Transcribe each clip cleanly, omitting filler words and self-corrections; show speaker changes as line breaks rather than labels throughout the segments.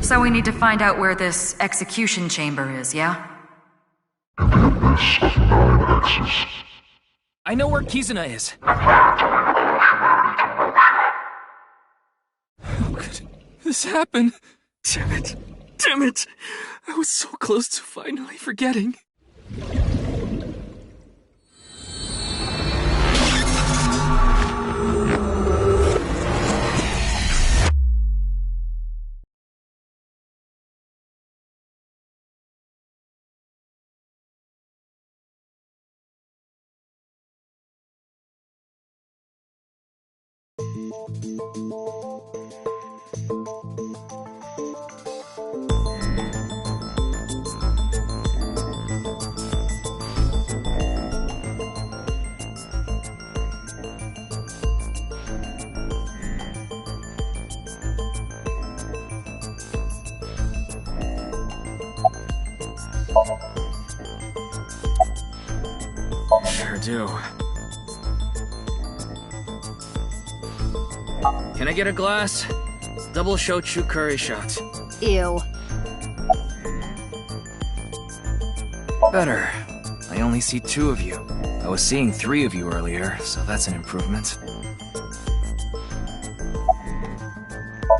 So we need to find out where this execution chamber is, yeah?
I know where Kizuna is. How could this happen? Damn it. Damn it. I was so close to finally forgetting. Sure do. Can I get a glass? Double shochu curry shot.
Ew.
Better. I only see 2 of you. I was seeing 3 of you earlier, so that's an improvement.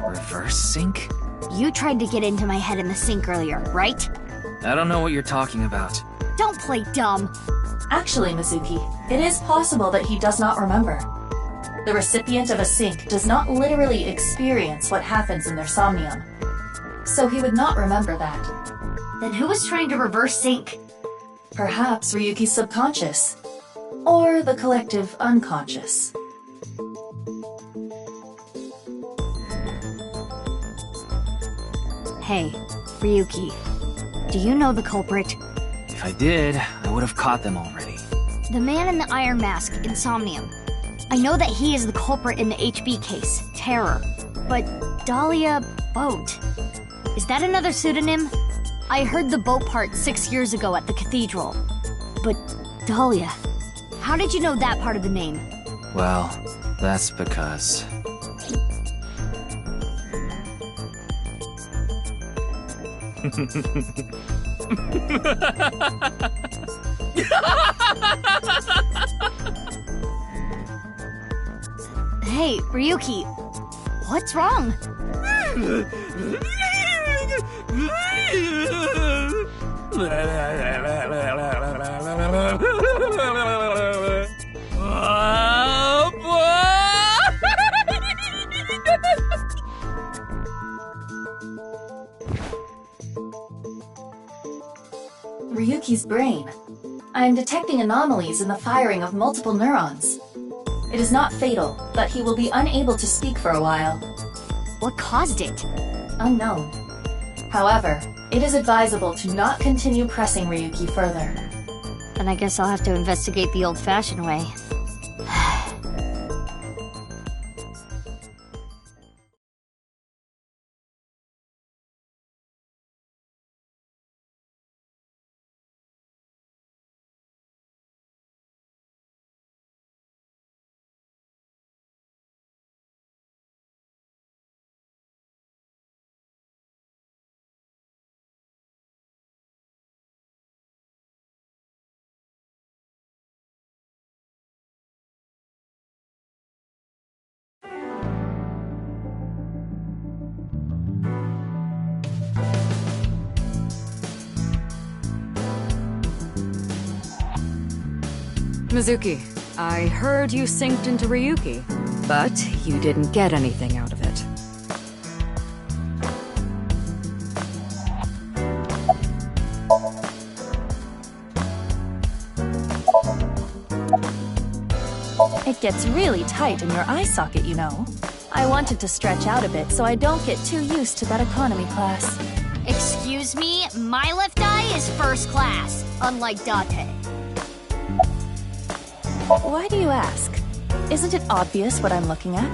Reverse sync?
You tried to get into my head in the sink earlier, right?
I don't know what you're talking about.
Don't play dumb.
Actually, Mizuki, it is possible that he does not remember. The recipient of a sync does not literally experience what happens in their somnium. So he would not remember that.
Then who was trying to reverse sync?
Perhaps Ryuki's subconscious. Or the collective unconscious.
Hey, Ryuki. Do you know the culprit?
If I did, I would have caught them already.
The man in the iron mask in Somnium. I know that he is the culprit in the HB case, Terror. But Dahlia Boat. Is that another pseudonym? I heard the boat part 6 years ago at the cathedral. But Dahlia, how did you know that part of the name?
Well, that's because...
Hey, Ryuki, what's wrong?
Ryuki's brain. I am detecting anomalies in the firing of multiple neurons. It is not fatal, but he will be unable to speak for a while.
What caused it?
Unknown. However, it is advisable to not continue pressing Ryuki further.
Then I guess I'll have to investigate the old-fashioned way.
Mizuki, I heard you synced into Ryuki, but you didn't get anything out of it.
It gets really tight in your eye socket, you know. I wanted to stretch out a bit so I don't get too used to that economy class.
Excuse me, my left eye is first class, unlike Date.
Why do you ask? Isn't it obvious what I'm looking at?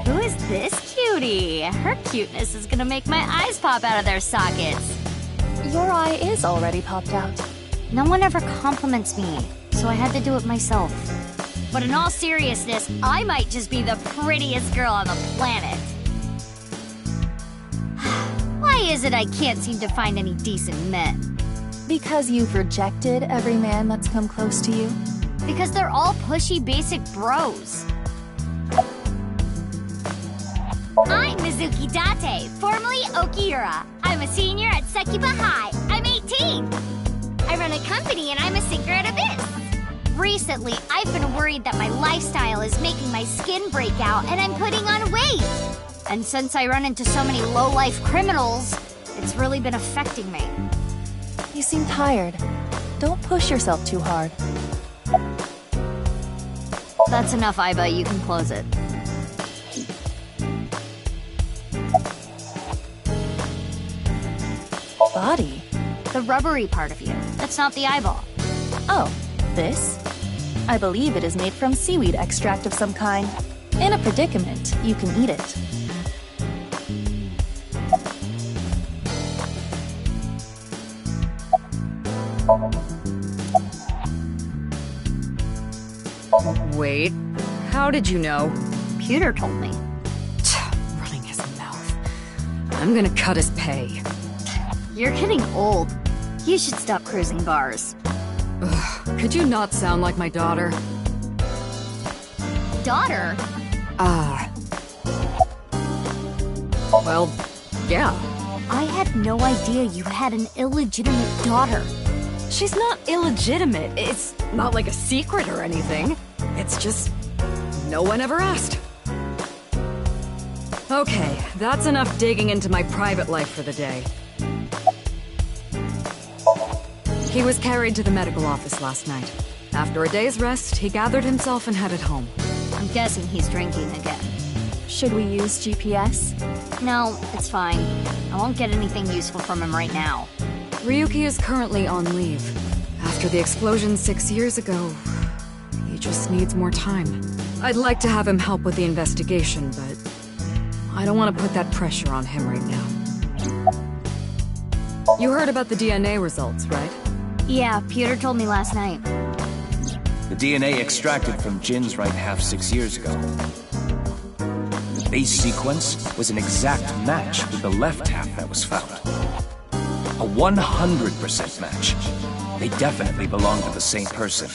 Who is this cutie? her cuteness is gonna make my eyes pop out of their sockets.
Your eye is already popped out.
No one ever compliments me, so I had to do it myself. But in all seriousness, I might just be the prettiest girl on the planet. Why is it I can't seem to find any decent men?
Because you've rejected every man that's come close to you?
Because they're all pushy basic bros. I'm Mizuki Date, formerly Okiura. I'm a senior at Sekiba High. I'm 18. I run a company and I'm a sinker at Abyss. Recently, I've been worried that my lifestyle is making my skin break out and I'm putting on weight. And since I run into so many low-life criminals, it's really been affecting me.
You seem tired. Don't push yourself too hard.
That's enough, Aiba. You can close it.
Body?
The rubbery part of you. That's not the eyeball.
Oh, this? I believe it is made from seaweed extract of some kind. In a predicament, you can eat it.
Wait, how did you know?
Pewter told me.
Running his mouth. I'm gonna cut his pay.
You're getting old. You should stop cruising bars.
Ugh, could you not sound like my daughter?
Daughter?
Well, yeah.
I had no idea you had an illegitimate daughter.
She's not illegitimate. It's not like a secret or anything. It's just... no one ever asked. Okay, that's enough digging into my private life for the day. He was carried to the medical office last night. After a day's rest, he gathered himself and headed home.
I'm guessing he's drinking again.
Should we use GPS?
No, it's fine. I won't get anything useful from him right now.
Ryuki is currently on leave. After the explosion 6 years ago, he just needs more time. I'd like to have him help with the investigation, but I don't want to put that pressure on him right now. You heard about the DNA results, right?
Yeah, Pewter told me last night.
The DNA extracted from Jin's right half 6 years ago. The base sequence was an exact match with the left half that was found. A 100% match. They definitely belong to the same person.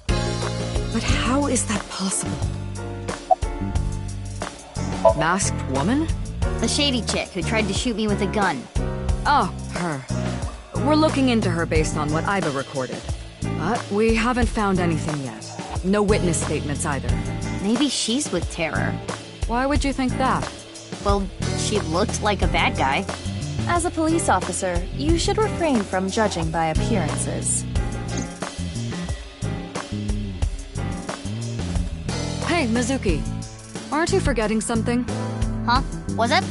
But how is that possible? Masked woman?
The shady chick who tried to shoot me with a gun.
Oh, her. We're looking into her based on what Aiba recorded. But we haven't found anything yet. No witness statements either.
Maybe she's with Terror.
Why would you think that?
Well, she looked like a bad guy.
As a police officer, you should refrain from judging by appearances.
Hey, Mizuki. Aren't you forgetting something?
Huh? Was it?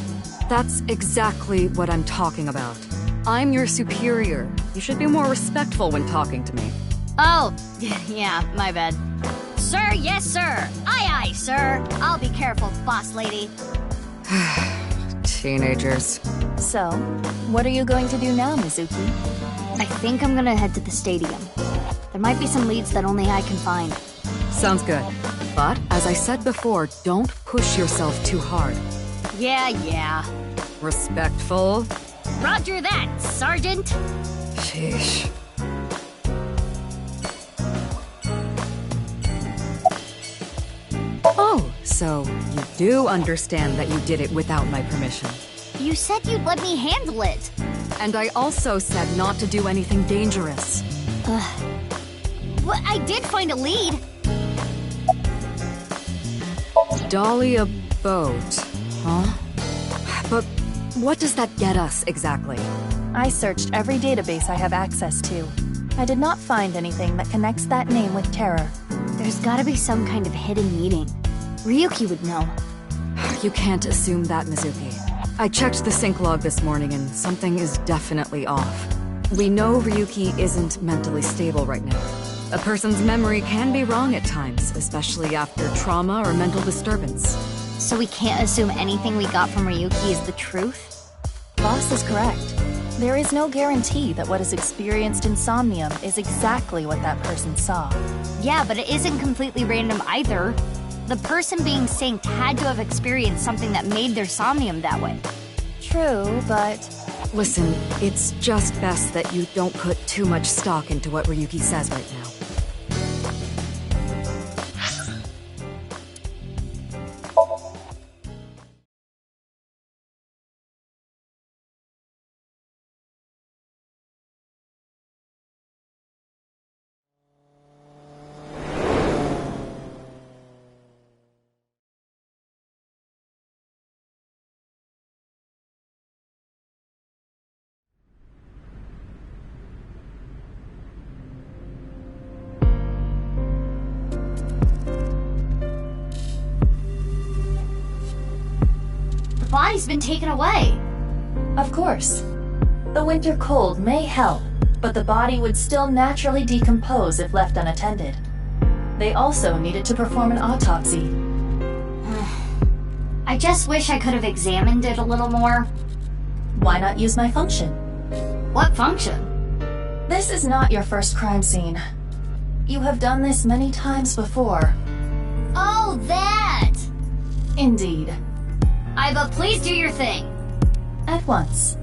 That's exactly what I'm talking about. I'm your superior. You should be more respectful when talking to me.
Oh, yeah, my bad. Sir, yes, sir. Aye, aye, sir. I'll be careful, boss lady.
Teenagers.
So, what are you going to do now, Mizuki?
I think I'm gonna head to the stadium. There might be some leads that only I can find.
Sounds good. But, as I said before, don't push yourself too hard.
Yeah.
Respectful.
Roger that, Sergeant.
Sheesh. Oh, so you do understand that you did it without my permission.
You said you'd let me handle it.
And I also said not to do anything dangerous.
But I did find a lead.
Dahlia boat, huh? But what does that get us exactly?
I searched every database I have access to. I did not find anything that connects that name with Terror.
There's gotta be some kind of hidden meeting. Ryuki would know.
You can't assume that, Mizuki. I checked the sync log this morning and something is definitely off. We know Ryuki isn't mentally stable right now. A person's memory can be wrong at times, especially after trauma or mental disturbance.
So we can't assume anything we got from Ryuki is the truth?
Boss is correct. There is no guarantee that what is experienced in Somnium is exactly what that person saw.
Yeah, but it isn't completely random either. The person being synced had to have experienced something that made their Somnium that way.
True, but...
Listen, it's just best that you don't put too much stock into what Ryuki says right now.
The body's been taken away.
Of course. The winter cold may help, but the body would still naturally decompose if left unattended. They also needed to perform an autopsy.
I just wish I could have examined it a little more.
Why not use my function?
What function?
This is not your first crime scene. You have done this many times before.
Oh, that!
Indeed.
But please do your thing.
At once.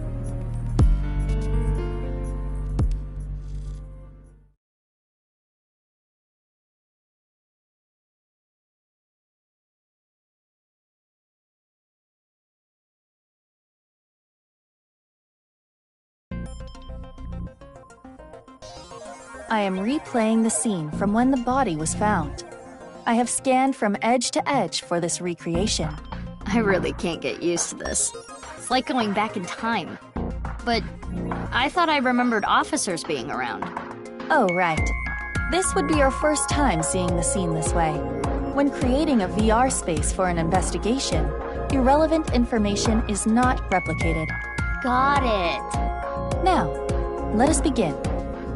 I am replaying the scene from when the body was found. I have scanned from edge to edge for this recreation.
I really can't get used to this. It's like going back in time. But I thought I remembered officers being around.
Oh, right. This would be your first time seeing the scene this way. When creating a VR space for an investigation, irrelevant information is not replicated.
Got it.
Now, let us begin.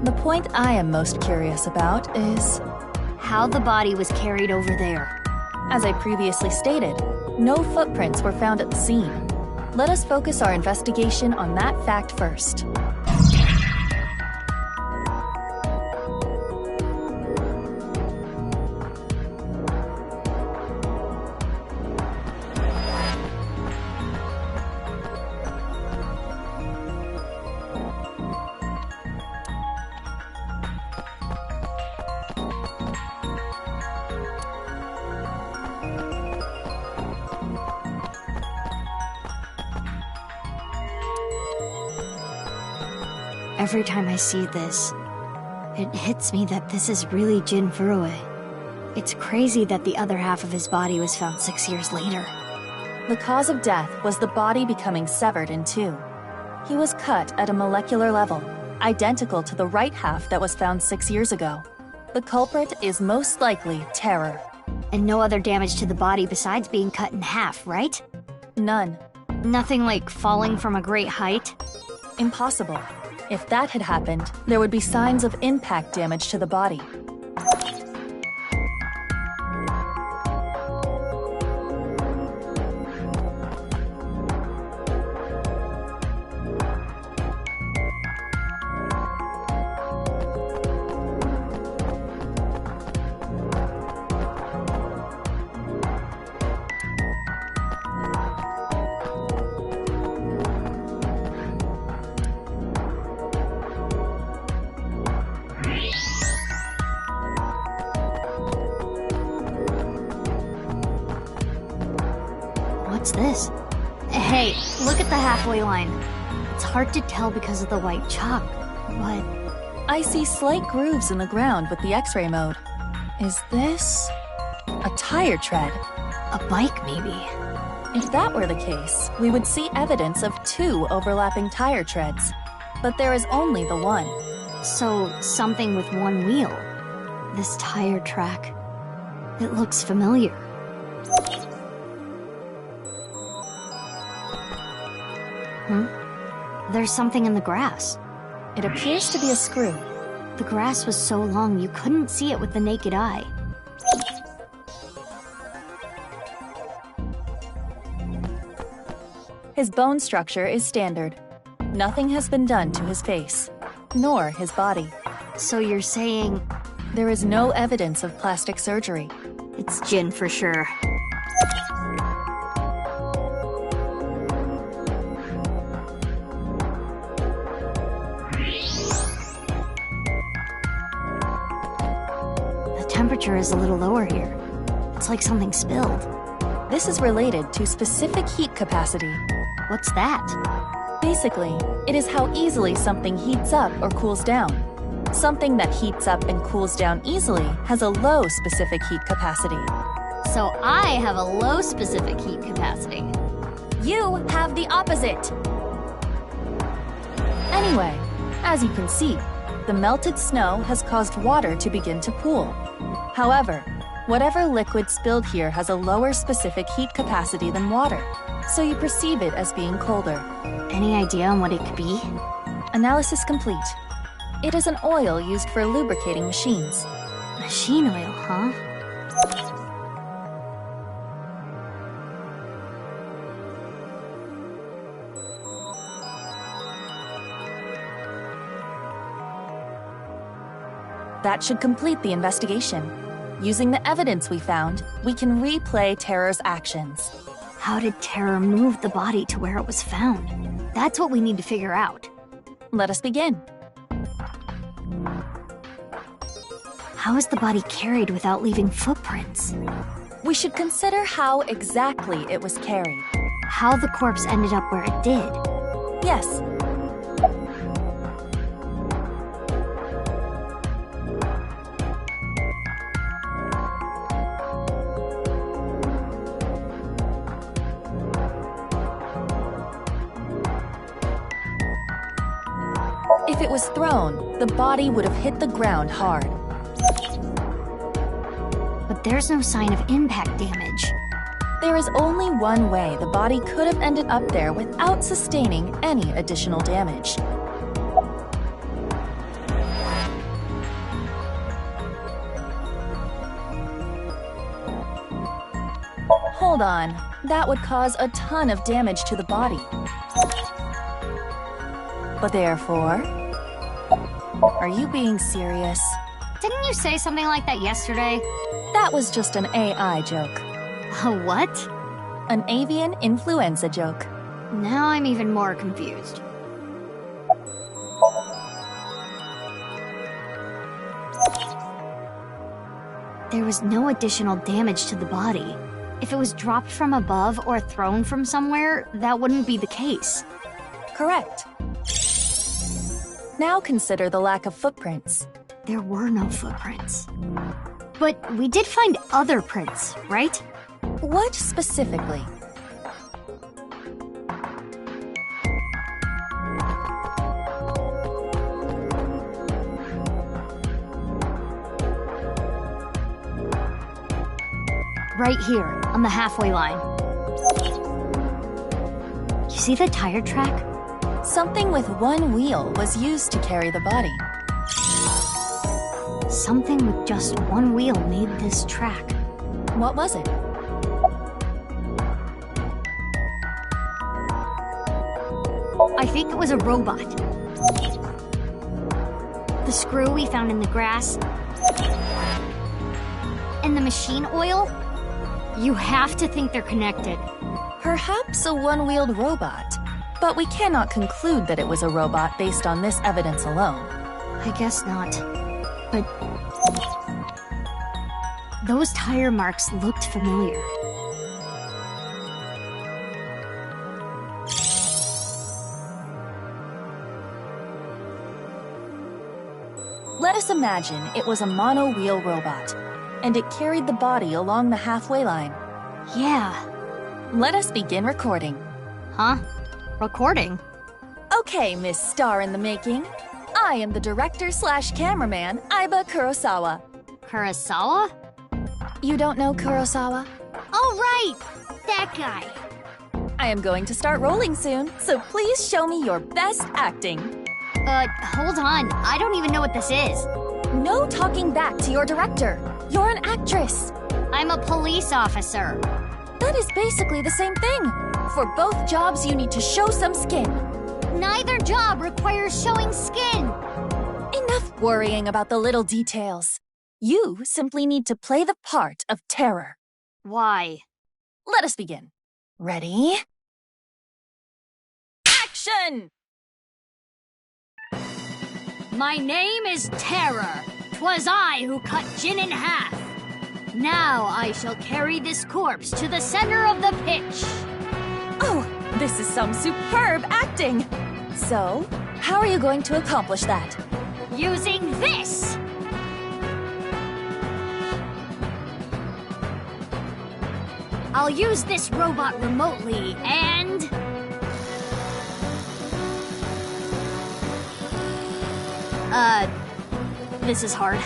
The point I am most curious about is
how the body was carried over there.
As I previously stated, no footprints were found at the scene. Let us focus our investigation on that fact first.
Every time I see this, it hits me that this is really Jin Furue. It's crazy that the other half of his body was found 6 years later.
The cause of death was the body becoming severed in two. He was cut at a molecular level, identical to the right half that was found 6 years ago. The culprit is most likely Terror.
And no other damage to the body besides being cut in half, right?
None.
Nothing like falling from a great height?
Impossible. If that had happened, there would be signs of impact damage to the body.
What's this? Hey, look at the halfway line. It's hard to tell because of the white chalk, but...
I see slight grooves in the ground with the X-ray mode. Is this... a tire tread?
a bike, maybe.
If that were the case, we would see evidence of 2 overlapping tire treads. But there is only the one.
So, something with one wheel. This tire track. It looks familiar. There's something in the grass.
It appears to be a screw.
The grass was so long you couldn't see it with the naked eye.
His bone structure is standard. Nothing has been done to his face, nor his body.
So you're saying
There is no evidence of plastic surgery.
it's Jin for sure. The temperature is a little lower here. It's like something spilled.
This is related to specific heat capacity.
What's that?
Basically, it is how easily something heats up or cools down. Something that heats up and cools down easily has a low specific heat capacity.
So I have a low specific heat capacity.
You have the opposite. Anyway, as you can see, the melted snow has caused water to begin to pool. However, whatever liquid spilled here has a lower specific heat capacity than water, so you perceive it as being colder.
Any idea on what it could be?
Analysis complete. It is an oil used for lubricating machines.
Machine oil, huh?
That should complete the investigation. Using the evidence we found, we can replay Terror's actions.
How did Terror move the body to where it was found? That's what we need to figure out.
Let us begin.
How is the body carried without leaving footprints?
We should consider how exactly it was carried.
How the corpse ended up where it did?
Yes. If it was thrown, the body would have hit the ground hard.
But there's no sign of impact damage.
There is only one way the body could have ended up there without sustaining any additional damage. Hold on, that would cause a ton of damage to the body. But therefore... Are you being serious?
Didn't you say something like that yesterday?
That was just an AI joke.
A what?
An avian influenza joke.
Now I'm even more confused. There was no additional damage to the body. If it was dropped from above or thrown from somewhere, that wouldn't be the case.
Correct. Now consider the lack of footprints.
There were no footprints. But we did find other prints, right?
What specifically?
Right here, on the halfway line. You see the tire track?
Something with one wheel was used to carry the body.
Something with just one wheel made this track.
What was it?
I think it was a robot. The screw we found in the grass. And the machine oil? You have to think they're connected.
Perhaps a one-wheeled robot. But we cannot conclude that it was a robot based on this evidence alone.
I guess not. But those tire marks looked familiar.
Let us imagine it was a mono-wheel robot, and it carried the body along the halfway line.
Yeah.
Let us begin recording.
Huh? Recording?
Okay, Miss Star in the Making. I am the director/cameraman, Aiba Kurosawa.
Kurosawa?
You don't know Kurosawa?
Oh, right! That guy.
I am going to start rolling soon, so please show me your best acting.
Hold on. I don't even know what this is.
No talking back to your director. You're an actress.
I'm a police officer.
That is basically the same thing. For both jobs, you need to show some skin.
Neither job requires showing skin.
Enough worrying about the little details. You simply need to play the part of terror.
Why?
Let us begin. Ready? Action!
My name is Terror. 'Twas I who cut Jin in half. Now I shall carry this corpse to the center of the pitch.
Oh, this is some superb acting. So, how are you going to accomplish that?
Using this! I'll use this robot remotely, and... this is hard.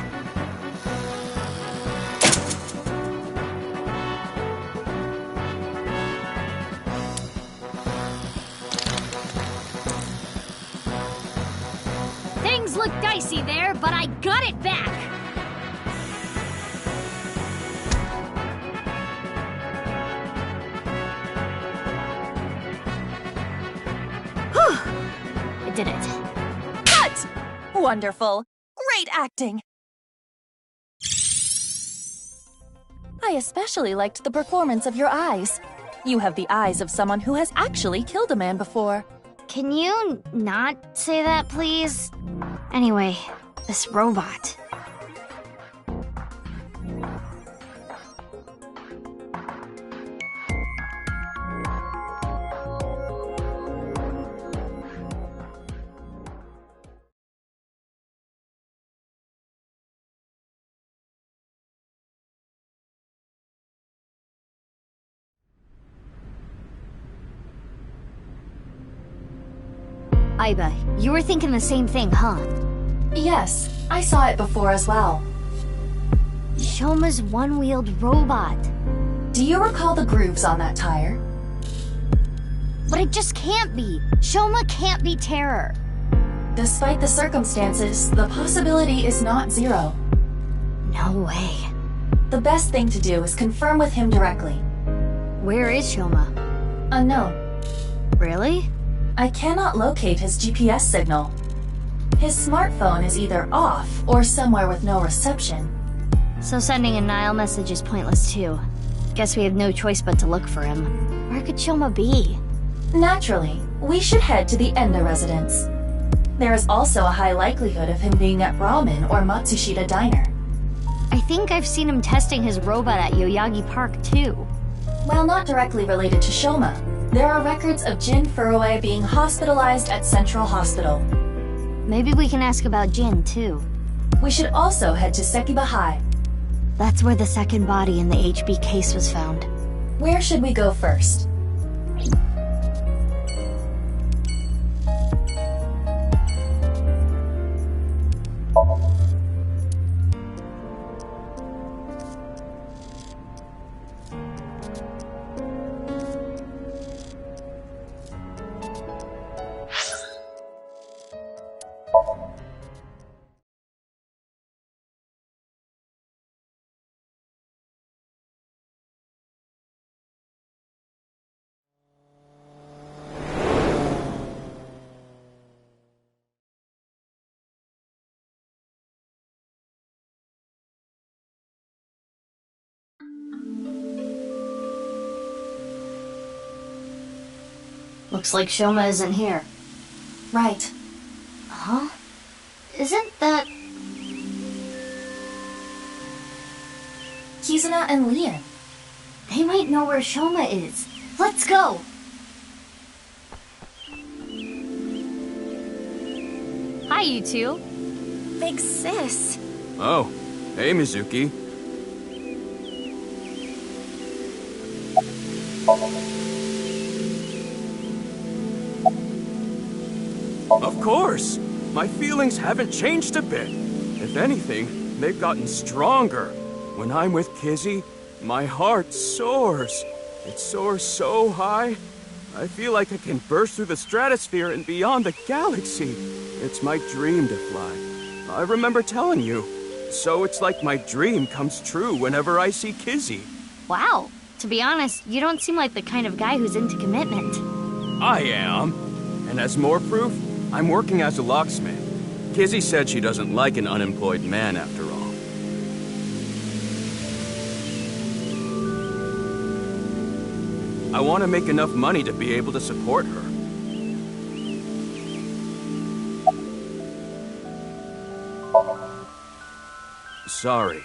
Things look dicey there, but I got it back! Whew! I did it.
Cut! Wonderful. Great acting. I especially liked the performance of your eyes. You have the eyes of someone who has actually killed a man before.
Can you not say that, please? Anyway, this robot. Aiba, you were thinking the same thing, huh?
Yes, I saw it before as well.
Shoma's one-wheeled robot.
Do you recall the grooves on that tire?
But it just can't be. Shoma can't be Terror.
Despite the circumstances, the possibility is not zero.
No way.
The best thing to do is confirm with him directly.
Where is Shoma?
Unknown.
Really?
I cannot locate his GPS signal. His smartphone is either off or somewhere with no reception.
So sending a Nile message is pointless too. Guess we have no choice but to look for him. Where could Shoma be?
Naturally, we should head to the Enda residence. There is also a high likelihood of him being at Ramen or Matsushita Diner.
I think I've seen him testing his robot at Yoyagi Park too.
While not directly related to Shoma, there are records of Jin Furue being hospitalized at Central Hospital.
Maybe we can ask about Jin too.
We should also head to Sekiba High.
That's where the second body in the HB case was found.
Where should we go first?
Looks like Shoma isn't here.
Right.
Huh? Isn't that...
Kizuna and Leon.
They might know where Shoma is. Let's go! Hi, you two.
Big sis.
Oh, hey Mizuki. Of course! My feelings haven't changed a bit. If anything, they've gotten stronger. When I'm with Kizzy, my heart soars. It soars so high, I feel like I can burst through the stratosphere and beyond the galaxy. It's my dream to fly. I remember telling you. So it's like my dream comes true whenever I see Kizzy.
Wow, To be honest, you don't seem like the kind of guy who's into commitment.
I am. And as more proof, I'm working as a locksmith. Kizzy said she doesn't like an unemployed man after all. I want to make enough money to be able to support her. Sorry,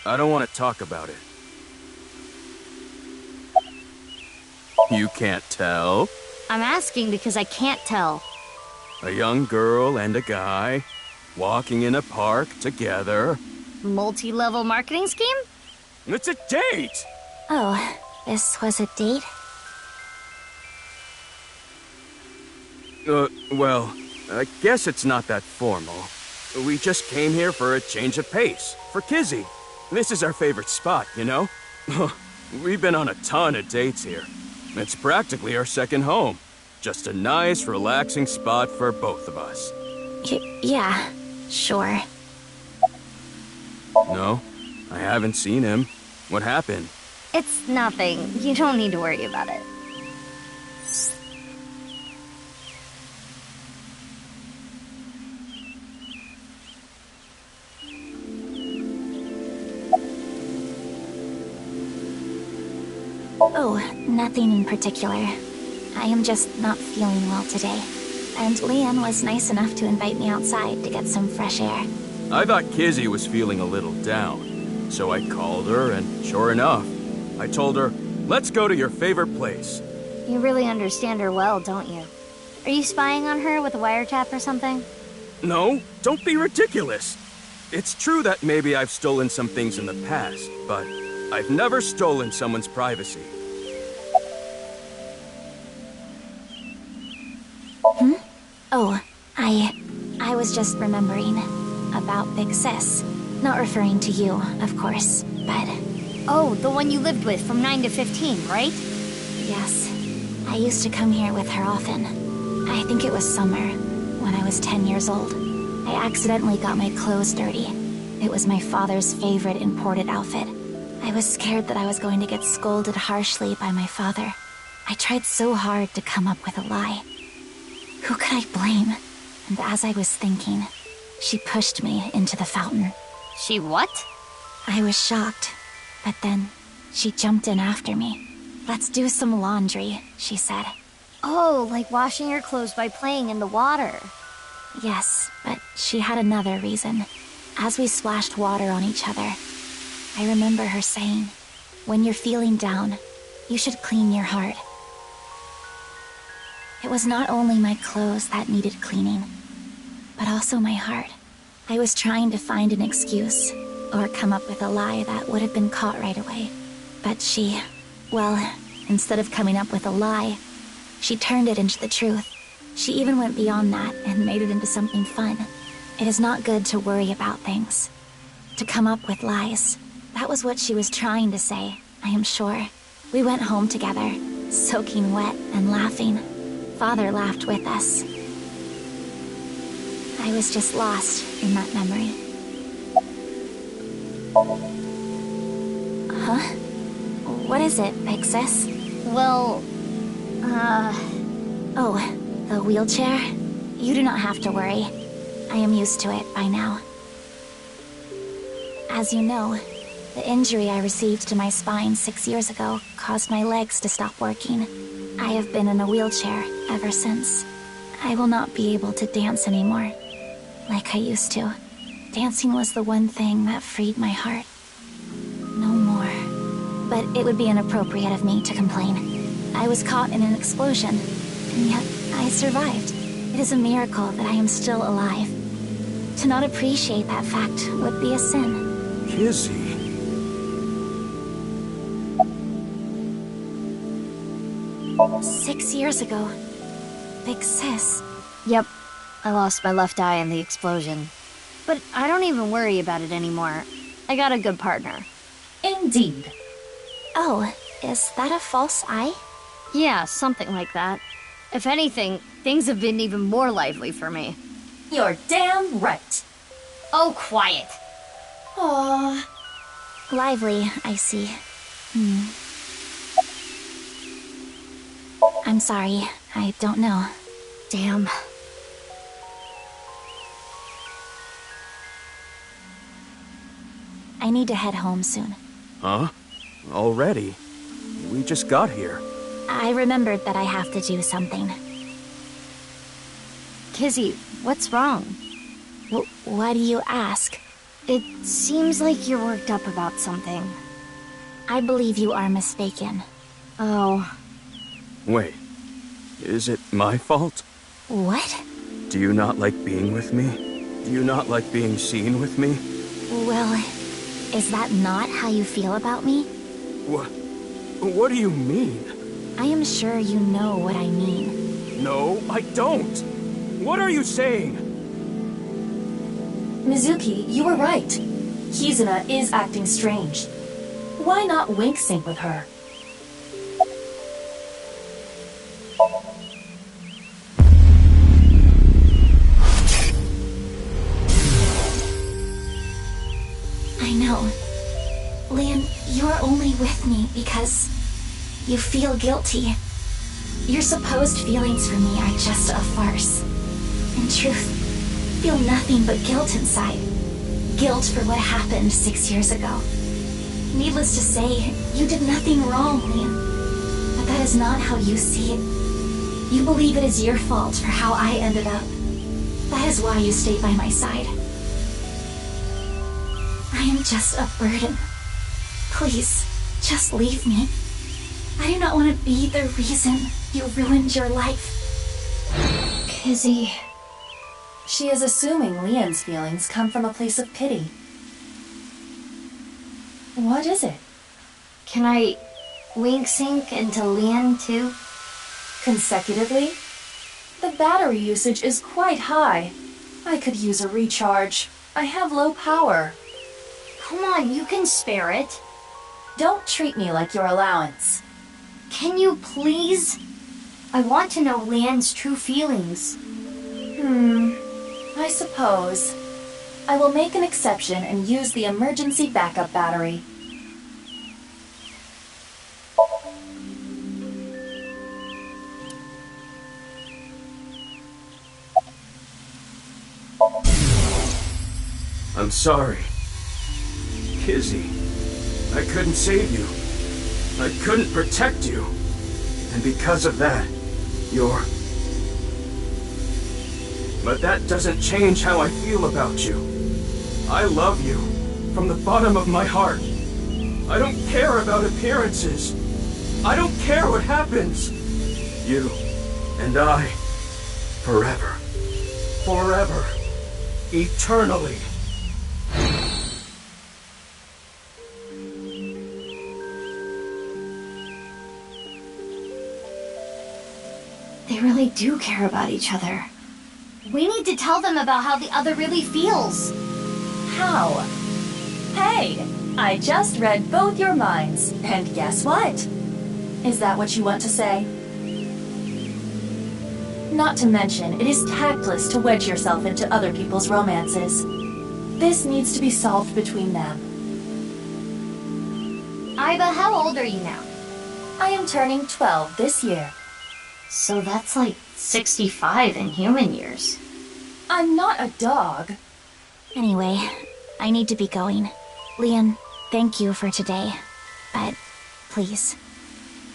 I don't want to talk about it. You can't tell?
I'm asking because I can't tell.
A young girl and a guy, walking in a park together.
Multi-level marketing scheme?
It's a date!
Oh, this was a date?
Well, I guess it's not that formal. We just came here for a change of pace, for Kizzy. This is our favorite spot, you know? We've been on a ton of dates here. It's practically our second home. Just a nice, relaxing spot for both of us.
Yeah, sure.
No, I haven't seen him. What happened?
It's nothing. You don't need to worry about it.
Oh, nothing in particular. I am just not feeling well today. And Leanne was nice enough to invite me outside to get some fresh air.
I thought Kizzy was feeling a little down. So I called her, and sure enough, I told her, let's go to your favorite place.
You really understand her well, don't you? Are you spying on her with a wiretap or something?
No, don't be ridiculous. It's true that maybe I've stolen some things in the past, but I've never stolen someone's privacy.
Oh, I was just remembering about Big Sis. Not referring to you, of course, but...
Oh, the one you lived with from 9 to 15, right?
Yes. I used to come here with her often. I think it was summer, when I was 10 years old. I accidentally got my clothes dirty. It was my father's favorite imported outfit. I was scared that I was going to get scolded harshly by my father. I tried so hard to come up with a lie. Who could I blame? And as I was thinking, she pushed me into the fountain.
She what?
I was shocked, but then she jumped in after me. Let's do some laundry, she said.
Oh, like washing your clothes by playing in the water.
Yes, but she had another reason. As we splashed water on each other, I remember her saying, when you're feeling down, you should clean your heart. It was not only my clothes that needed cleaning, but also my heart. I was trying to find an excuse, or come up with a lie that would have been caught right away. But she, well, instead of coming up with a lie, she turned it into the truth. She even went beyond that and made it into something fun. It is not good to worry about things, to come up with lies. That was what she was trying to say, I am sure. We went home together, soaking wet and laughing. Father laughed with us. I was just lost in that memory. Huh? What is it, Big Sis?
Well,
Oh, the wheelchair? You do not have to worry. I am used to it by now. As you know, the injury I received to my spine 6 years ago caused my legs to stop working. I have been in a wheelchair ever since. I will not be able to dance anymore, like I used to. Dancing was the one thing that freed my heart. No more. But it would be inappropriate of me to complain. I was caught in an explosion, and yet I survived. It is a miracle that I am still alive. To not appreciate that fact would be a sin.
Kizzy.
6 years ago. Big Sis.
yep. I lost my left eye in the explosion. But I don't even worry about it anymore. I got a good partner.
Indeed.
Oh, is that a false eye?
Yeah, something like that. If anything, things have been even more lively for me.
You're damn right.
Oh, quiet.
Lively, I see. I'm sorry. I don't know.
Damn.
I need to head home soon.
Huh? Already? We just got here.
I remembered that I have to do something.
Kizzy, what's wrong?
Why do you ask?
It seems like you're worked up about something.
I believe you are mistaken.
Oh.
Wait. Is it my fault?
What?
Do you not like being with me? Do you not like being seen with me?
Well, is that not how you feel about me?
What do you mean?
I am sure you know what I mean.
No, I don't! What are you saying?
Mizuki, you were right. Kizuna is acting strange. Why not wink sync with her?
I know. Lian, you're only with me because you feel guilty. Your supposed feelings for me are just a farce. In truth, I feel nothing but guilt inside. Guilt for what happened 6 years ago. Needless to say, you did nothing wrong, Lian. But that is not how you see it. You believe it is your fault for how I ended up. That is why you stayed by my side. I am just a burden. Please, just leave me. I do not want to be the reason you ruined your life.
Kizzy.
She is assuming Lian's feelings come from a place of pity. What is it?
Can I wink sync into Lian too?
Consecutively? The battery usage is quite high. I could use a recharge. I have low power.
Come on, you can spare it.
Don't treat me like your allowance.
Can you please? I want to know Lian's true feelings.
I suppose. I will make an exception and use the emergency backup battery.
I'm sorry. Kizzy, I couldn't save you. I couldn't protect you. And because of that, you're... But that doesn't change how I feel about you. I love you from the bottom of my heart. I don't care about appearances. I don't care what happens. You and I, forever, forever, eternally.
They really do care about each other. We need to tell them about how the other really feels.
How? Hey, I just read both your minds, and guess what? Is that what you want to say? Not to mention, it is tactless to wedge yourself into other people's romances. This needs to be solved between them.
Iva, how old are you now?
I am turning 12 this year.
So that's like 65 in human years.
I'm not a dog.
Anyway, I need to be going. Lian, thank you for today. But please,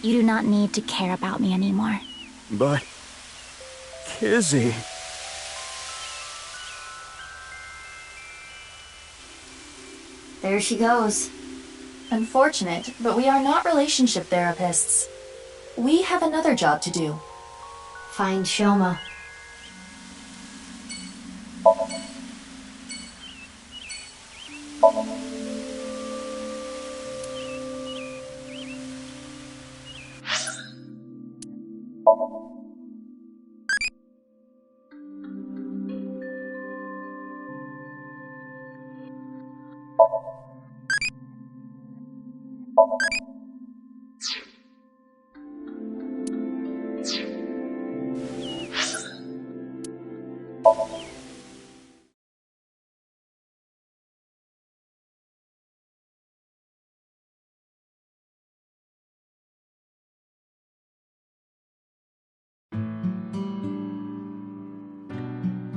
you do not need to care about me anymore.
But... Kizzy...
There she goes.
Unfortunate, but we are not relationship therapists. We have another job to do.
Find Shoma.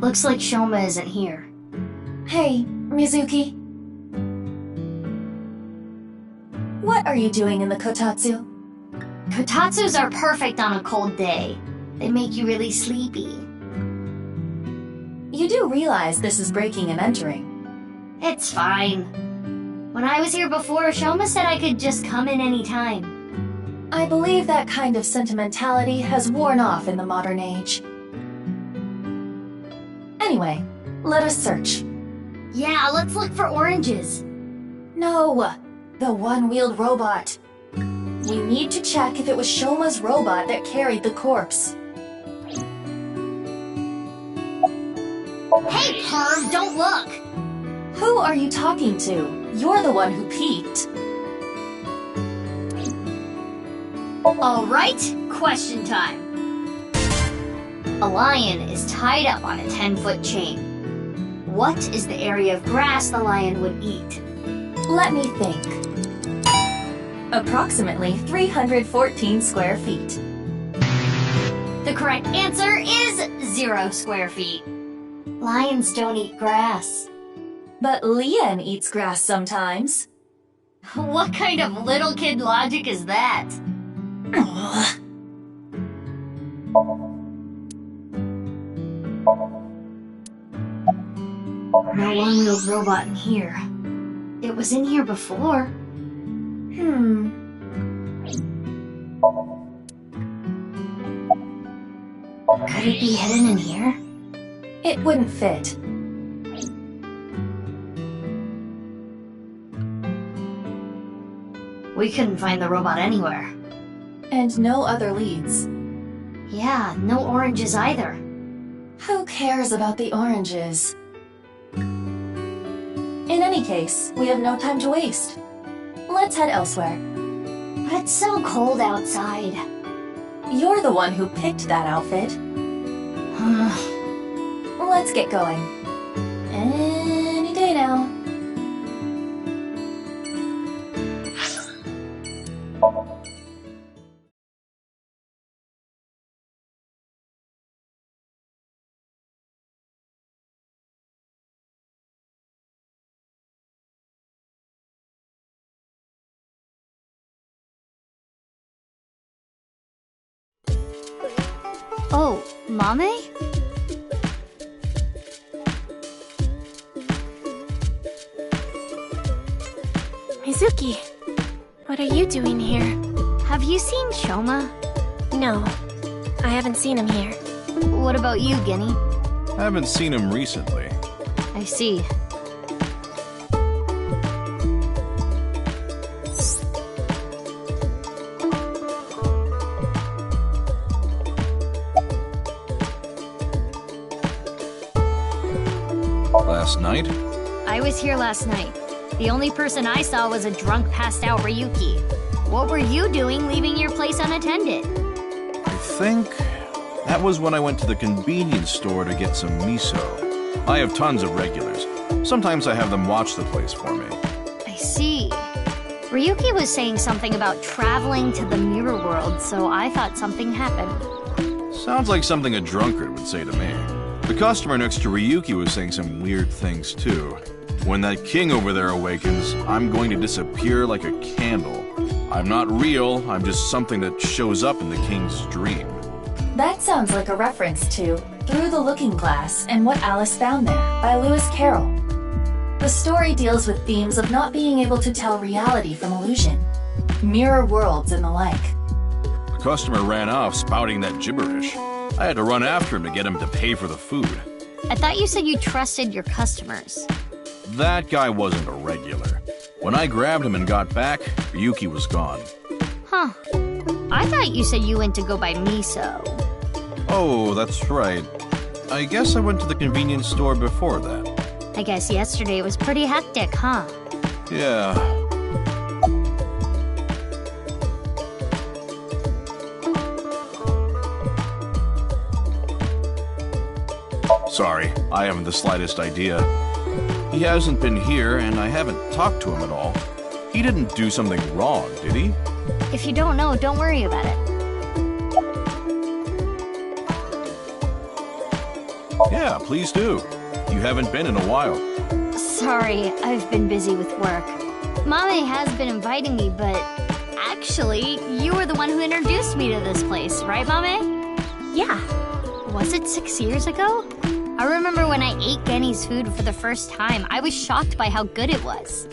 Looks like Shoma isn't here.
Hey, Mizuki. What are you doing in the kotatsu?
Kotatsus are perfect on a cold day. They make you really sleepy.
You do realize this is breaking and entering.
It's fine. When I was here before, Shoma said I could just come in any time.
I believe that kind of sentimentality has worn off in the modern age. Anyway, let us search.
Yeah, let's look for oranges.
No, the one-wheeled robot. We need to check if it was Shoma's robot that carried the corpse.
Hey, perv, don't look!
Who are you talking to? You're the one who peeked.
Alright, question time. A lion is tied up on a 10-foot chain. What is the area of grass the lion would eat?
Let me think. Approximately 314 square feet.
The correct answer is 0 square feet. Lions don't eat grass.
But Lian eats grass sometimes.
What kind of little kid logic is that? No one-wheeled robot in here. It was in here before. Could it be hidden in here?
It wouldn't fit.
We couldn't find the robot anywhere.
And no other leads.
Yeah, no oranges either.
Who cares about the oranges? In any case, we have no time to waste. Let's head elsewhere.
But it's so cold outside.
You're the one who picked that outfit. Let's get going. Any day now.
Oh, Mame?
Mizuki, what are you doing here?
Have you seen Shoma?
No, I haven't seen him here.
What about you, Ginny?
I haven't seen him recently.
I see.
Last night?
I was here last night. The only person I saw was a drunk, passed-out Ryuki. What were you doing leaving your place unattended?
I think that was when I went to the convenience store to get some miso. I have tons of regulars. Sometimes I have them watch the place for me.
I see. Ryuki was saying something about traveling to the mirror world, so I thought something happened.
Sounds like something a drunkard would say to me. The customer next to Ryuki was saying some weird things too. When that king over there awakens, I'm going to disappear like a candle. I'm not real, I'm just something that shows up in the king's dream.
That sounds like a reference to Through the Looking Glass and What Alice Found There by Lewis Carroll. The story deals with themes of not being able to tell reality from illusion, mirror worlds and the like.
The customer ran off spouting that gibberish. I had to run after him to get him to pay for the food.
I thought you said you trusted your customers.
That guy wasn't a regular. When I grabbed him and got back, Ryuki was gone.
Huh. I thought you said you went to go buy miso.
Oh, that's right. I guess I went to the convenience store before that.
I guess yesterday was pretty hectic, huh?
Yeah. Sorry, I haven't the slightest idea. He hasn't been here, and I haven't talked to him at all. He didn't do something wrong, did he?
If you don't know, don't worry about it.
Yeah, please do. You haven't been in a while.
Sorry, I've been busy with work. Mame has been inviting me, but actually, you were the one who introduced me to this place, right, Mame?
Yeah.
Was it 6 years ago? I remember when I ate Genny's food for the first time, I was shocked by how good it was.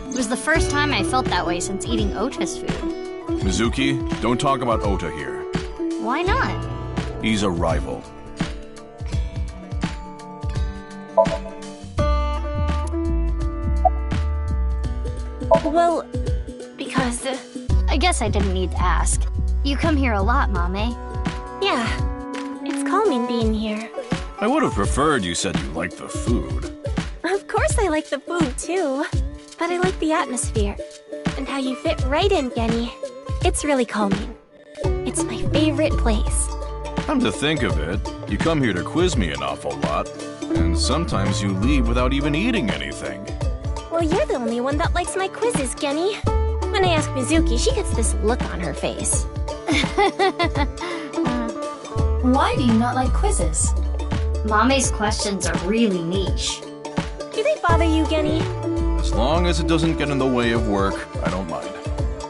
It was the first time I felt that way since eating Ota's food.
Mizuki, don't talk about Ota here.
Why not?
He's a rival.
Well, because...
I guess I didn't need to ask. You come here a lot, Mame.
yeah, it's calming being here.
I would have preferred you said you liked the food.
Of course I like the food, too. But I like the atmosphere. And how you fit right in, Genny. It's really calming. It's my favorite place.
Come to think of it, you come here to quiz me an awful lot. And sometimes you leave without even eating anything.
Well, you're the only one that likes my quizzes, Genny. When I ask Mizuki, she gets this look on her face.
Why do you not like quizzes?
Mame's questions are really niche.
Do they bother you, Genny?
As long as it doesn't get in the way of work, I don't mind.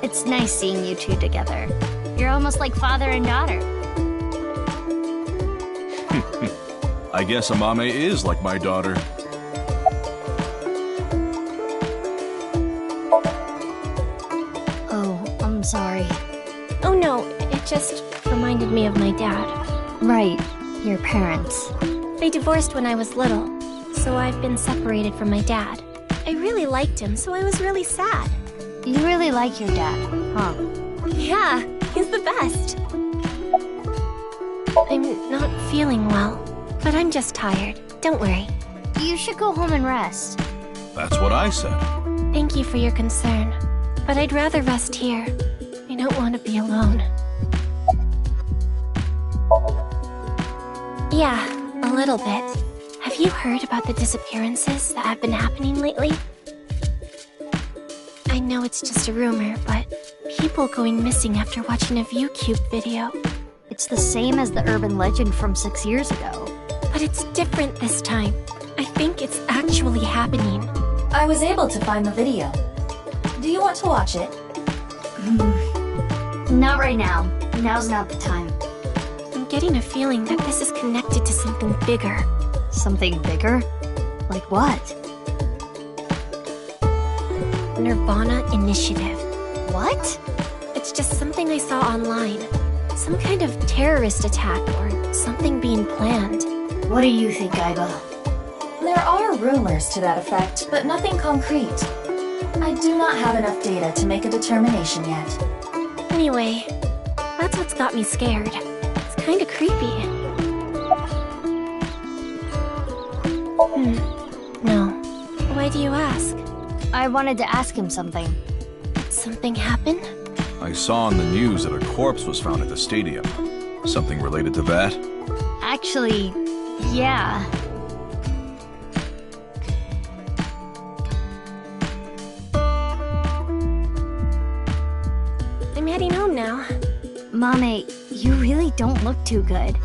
It's nice seeing you two together. You're almost like father and daughter.
I guess Amame is like my daughter.
Oh, I'm sorry.
Oh no, it just reminded me of my dad.
Right, your parents.
They divorced when I was little, so I've been separated from my dad. I really liked him, so I was really sad.
You really like your dad, huh?
Yeah, he's the best. I'm not feeling well, but I'm just tired. Don't worry.
You should go home and rest.
That's what I said.
Thank you for your concern, but I'd rather rest here. I don't want to be alone. Yeah, a little bit. Have you heard about the disappearances that have been happening lately? I know it's just a rumor, but people going missing after watching a ViewCube video.
It's the same as the urban legend from 6 years ago.
But it's different this time. I think it's actually happening.
I was able to find the video. Do you want to watch it?
Not right now. Now's not the time.
I'm getting a feeling that this is connected to something bigger.
Something bigger? Like what?
nirvanA Initiative.
What?
It's just something I saw online. Some kind of terrorist attack or something being planned.
What do you think, Aiba?
There are rumors to that effect, but nothing concrete. I do not have enough data to make a determination yet.
Anyway, that's what's got me scared. It's kinda creepy. No. Why do you ask?
I wanted to ask him something.
Did something happen?
I saw on the news that a corpse was found at the stadium. Something related to that?
Actually, yeah.
I'm heading home now.
Mame, you really don't look too good.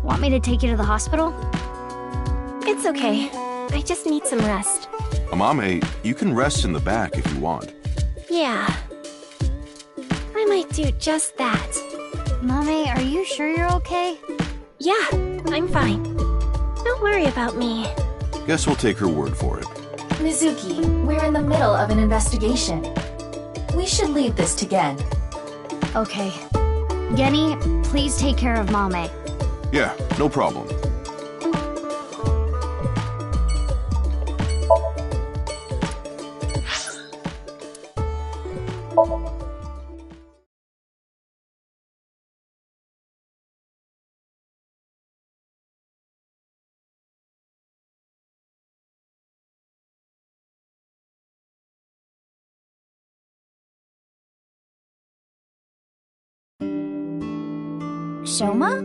Want me to take you to the hospital?
It's okay. I just need some rest.
Amame, you can rest in the back if you want.
Yeah. I might do just that.
Mame, are you sure you're okay?
Yeah, I'm fine. Don't worry about me.
Guess we'll take her word for it.
Mizuki, we're in the middle of an investigation. We should leave this to Gen.
Okay. Genny, please take care of Mame.
Yeah, no problem.
Shoma?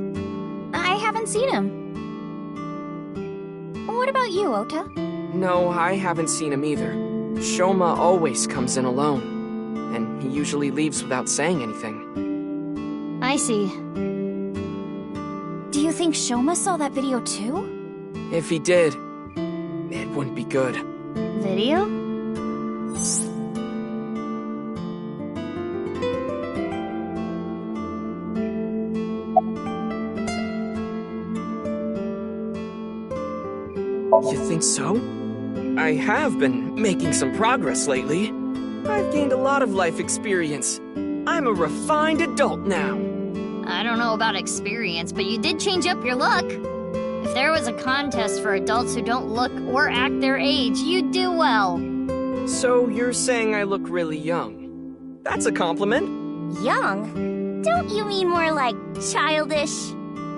I haven't seen him. What about you, Ota?
No, I haven't seen him either. Shoma always comes in alone, and he usually leaves without saying anything.
I see. Do you think Shoma saw that video too?
If he did, it wouldn't be good.
Video?
You think so? I have been making some progress lately. I've gained a lot of life experience. I'm a refined adult now.
I don't know about experience, but you did change up your look. If there was a contest for adults who don't look or act their age, you'd do well.
So you're saying I look really young? That's a compliment.
Young? Don't you mean more like childish?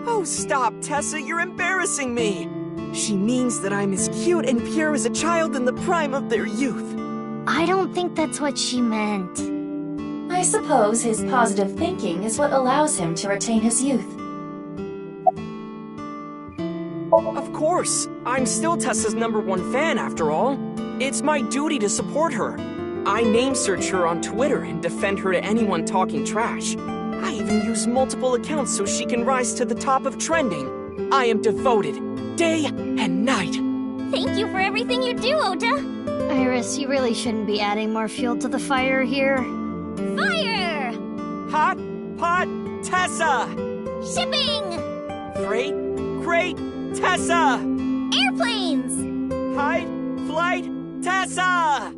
Oh, stop, Tessa, you're embarrassing me. She means that I'm as cute and pure as a child in the prime of their youth.
I don't think that's what she meant.
I suppose his positive thinking is what allows him to retain his youth.
Of course, I'm still Tessa's #1 fan after all. It's my duty to support her. I name search her on Twitter and defend her to anyone talking trash. I even use multiple accounts so she can rise to the top of trending. I am devoted, day and night.
Thank you for everything you do, Ota.
Iris, you really shouldn't be adding more fuel to the fire here.
Fire!
Hot pot Tessa!
Shipping!
Freight crate Tessa!
Airplanes!
Hide flight Tessa!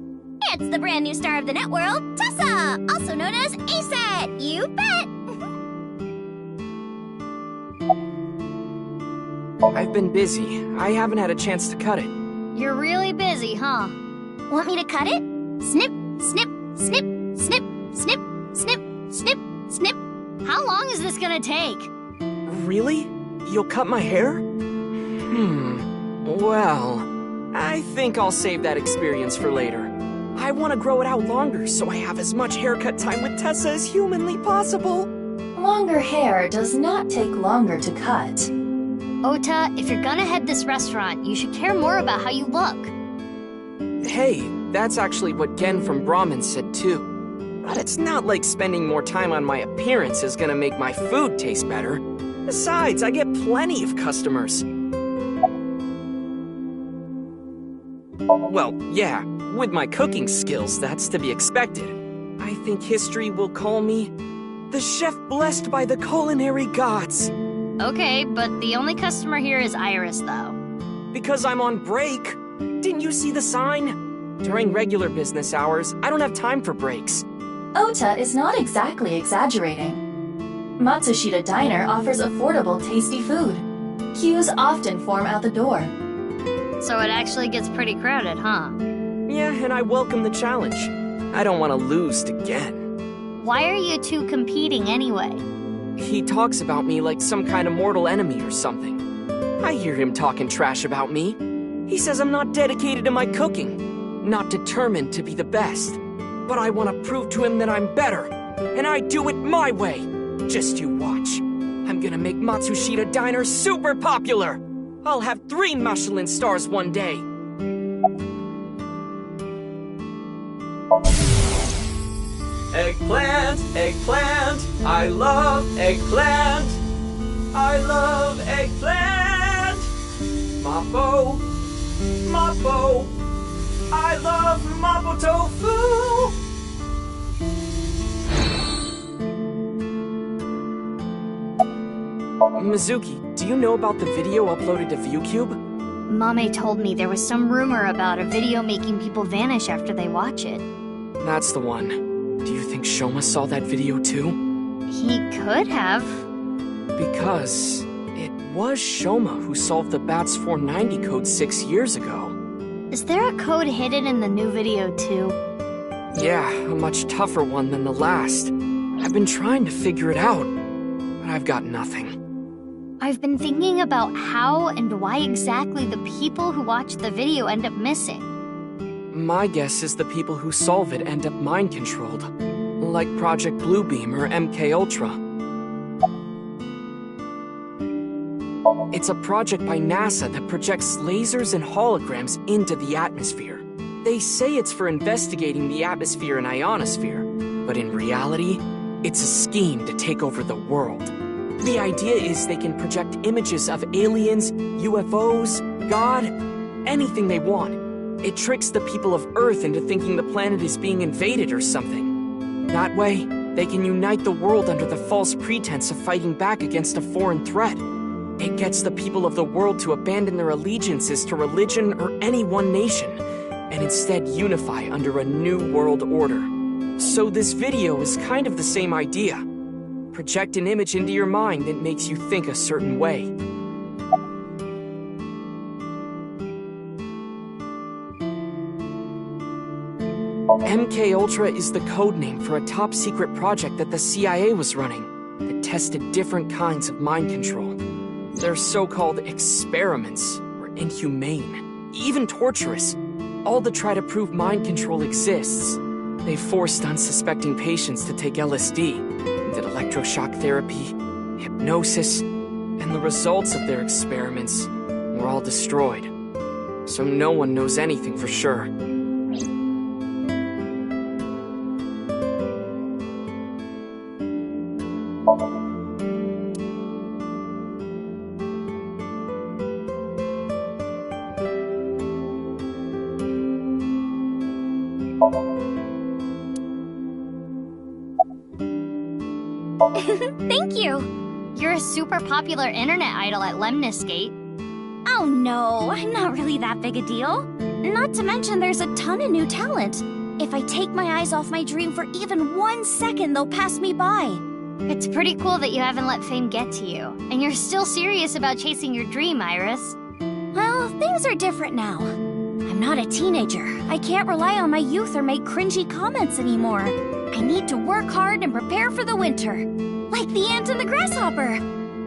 It's the brand new star of the net world, Tessa! Also known as ASAT! You bet!
I've been busy. I haven't had a chance to cut it.
You're really busy, huh?
Want me to cut it? Snip, snip, snip, snip, snip, snip, snip, snip.
How long is this gonna take?
Really? You'll cut my hair? Well, I think I'll save that experience for later. I want to grow it out longer so I have as much haircut time with Tessa as humanly possible.
Longer hair does not take longer to cut.
Ota, if you're gonna head this restaurant, you should care more about how you look.
Hey, that's actually what Gen from Brahmin said too. But it's not like spending more time on my appearance is gonna make my food taste better. Besides, I get plenty of customers. Well, yeah, with my cooking skills, that's to be expected. I think history will call me the chef blessed by the culinary gods.
Okay, but the only customer here is Iris, though.
Because I'm on break. Didn't you see the sign? During regular business hours, I don't have time for breaks.
Ota is not exactly exaggerating. Matsushita Diner offers affordable, tasty food. Queues often form out the door.
So it actually gets pretty crowded, huh?
Yeah, and I welcome the challenge. I don't want to lose to Gen.
Why are you two competing anyway?
He talks about me like some kind of mortal enemy or something. I hear him talking trash about me. He says I'm not dedicated to my cooking, not determined to be the best. But I want to prove to him that I'm better, and I do it my way. Just you watch. I'm gonna make Matsushita Diner super popular. I'll have 3 Michelin stars one day. Eggplant, eggplant, I love eggplant. I love eggplant. Mapo, mapo, I love mapo tofu. Mizuki, do you know about the video uploaded to ViewCube?
Mame told me there was some rumor about a video making people vanish after they watch it.
That's the one. Do you think Shoma saw that video too?
He could have.
Because it was Shoma who solved the BATS 490 code 6 years ago.
Is there a code hidden in the new video too?
Yeah, a much tougher one than the last. I've been trying to figure it out, but I've got nothing.
I've been thinking about how and why exactly the people who watch the video end up missing.
My guess is the people who solve it end up mind-controlled, like Project Bluebeam or MK Ultra. It's a project by NASA that projects lasers and holograms into the atmosphere. They say it's for investigating the atmosphere and ionosphere, but in reality, it's a scheme to take over the world. The idea is they can project images of aliens, UFOs, God, anything they want. It tricks the people of Earth into thinking the planet is being invaded or something. That way, they can unite the world under the false pretense of fighting back against a foreign threat. It gets the people of the world to abandon their allegiances to religion or any one nation, and instead unify under a new world order. So this video is kind of the same idea. Project an image into your mind that makes you think a certain way. MK Ultra is the codename for a top-secret project that the CIA was running that tested different kinds of mind control. Their so-called experiments were inhumane, even torturous, all to try to prove mind control exists. They forced unsuspecting patients to take LSD, did electroshock therapy, hypnosis, and the results of their experiments were all destroyed. So no one knows anything for sure.
Thank you! You're a super popular internet idol at Lemniscate. Oh no, I'm not really that big a deal. Not to mention there's a ton of new talent. If I take my eyes off my dream for even 1 second, they'll pass me by. It's pretty cool that you haven't let fame get to you, and you're still serious about chasing your dream, Iris. Well, things are different now. I'm not a teenager. I can't rely on my youth or make cringy comments anymore. I need to work hard and prepare for the winter. Like the ant and the grasshopper.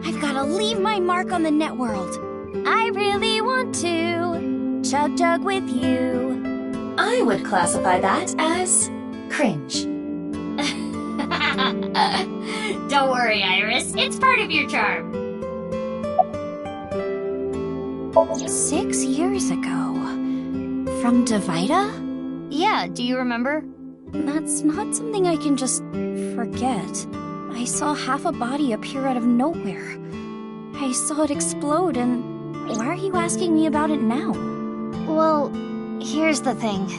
I've got to leave my mark on the net world. I really want to chug with you.
I would classify that as cringe.
Don't worry, Iris. It's part of your charm. 6 years ago. From Davida? Yeah, do you remember? That's not something I can just forget. I saw half a body appear out of nowhere. I saw it explode, and why are you asking me about it now? Well, here's the thing.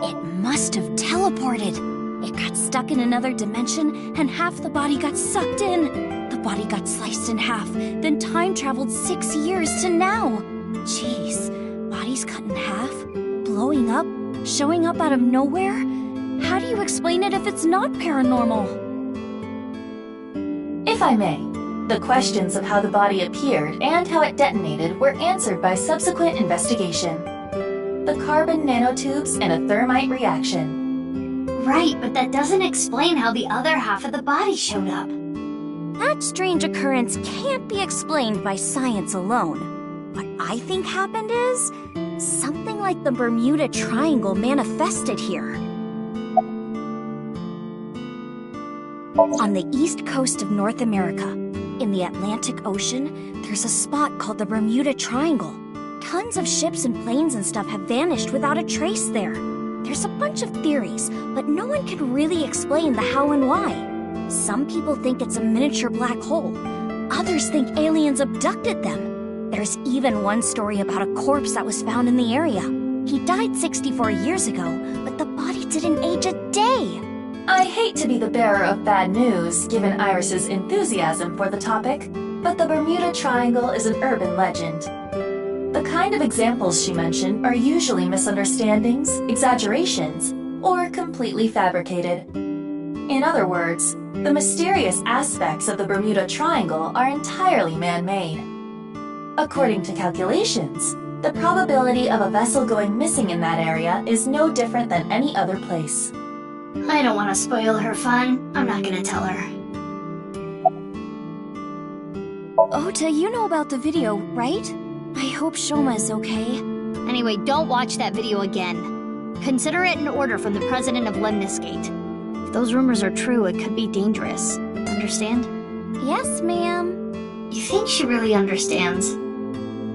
It must have teleported. It got stuck in another dimension, and half the body got sucked in. The body got sliced in half, then time traveled 6 years to now. Jeez, bodies cut in half, blowing up, showing up out of nowhere? How do you explain it if it's not paranormal?
If I may, the questions of how the body appeared and how it detonated were answered by subsequent investigation. The carbon nanotubes and a thermite reaction.
Right, but that doesn't explain how the other half of the body showed up. That strange occurrence can't be explained by science alone. What I think happened is something like the Bermuda Triangle manifested here. On the east coast of North America, in the Atlantic Ocean, there's a spot called the Bermuda Triangle. Tons of ships and planes and stuff have vanished without a trace there. There's a bunch of theories, but no one can really explain the how and why. Some people think it's a miniature black hole. Others think aliens abducted them. There's even one story about a corpse that was found in the area. He died 64 years ago, but the body didn't age a day.
I hate to be the bearer of bad news, given Iris's enthusiasm for the topic, but the Bermuda Triangle is an urban legend. The kind of examples she mentioned are usually misunderstandings, exaggerations, or completely fabricated. In other words, the mysterious aspects of the Bermuda Triangle are entirely man-made. According to calculations, the probability of a vessel going missing in that area is no different than any other place.
I don't want to spoil her fun. I'm not gonna tell her. Ota, you know about the video, right? I hope Shoma is okay. Anyway, don't watch that video again. Consider it an order from the president of Lemniscate. If those rumors are true, it could be dangerous. Understand? Yes, ma'am. You think she really understands?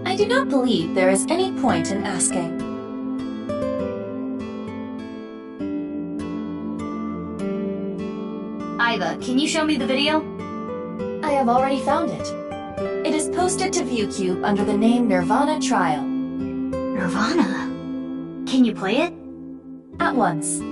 I do not believe there is any point in asking.
Iva, can you show me the video?
I have already found it. It is posted to ViewCube under the name nirvanA Trial.
nirvanA? Can you play it?
At once.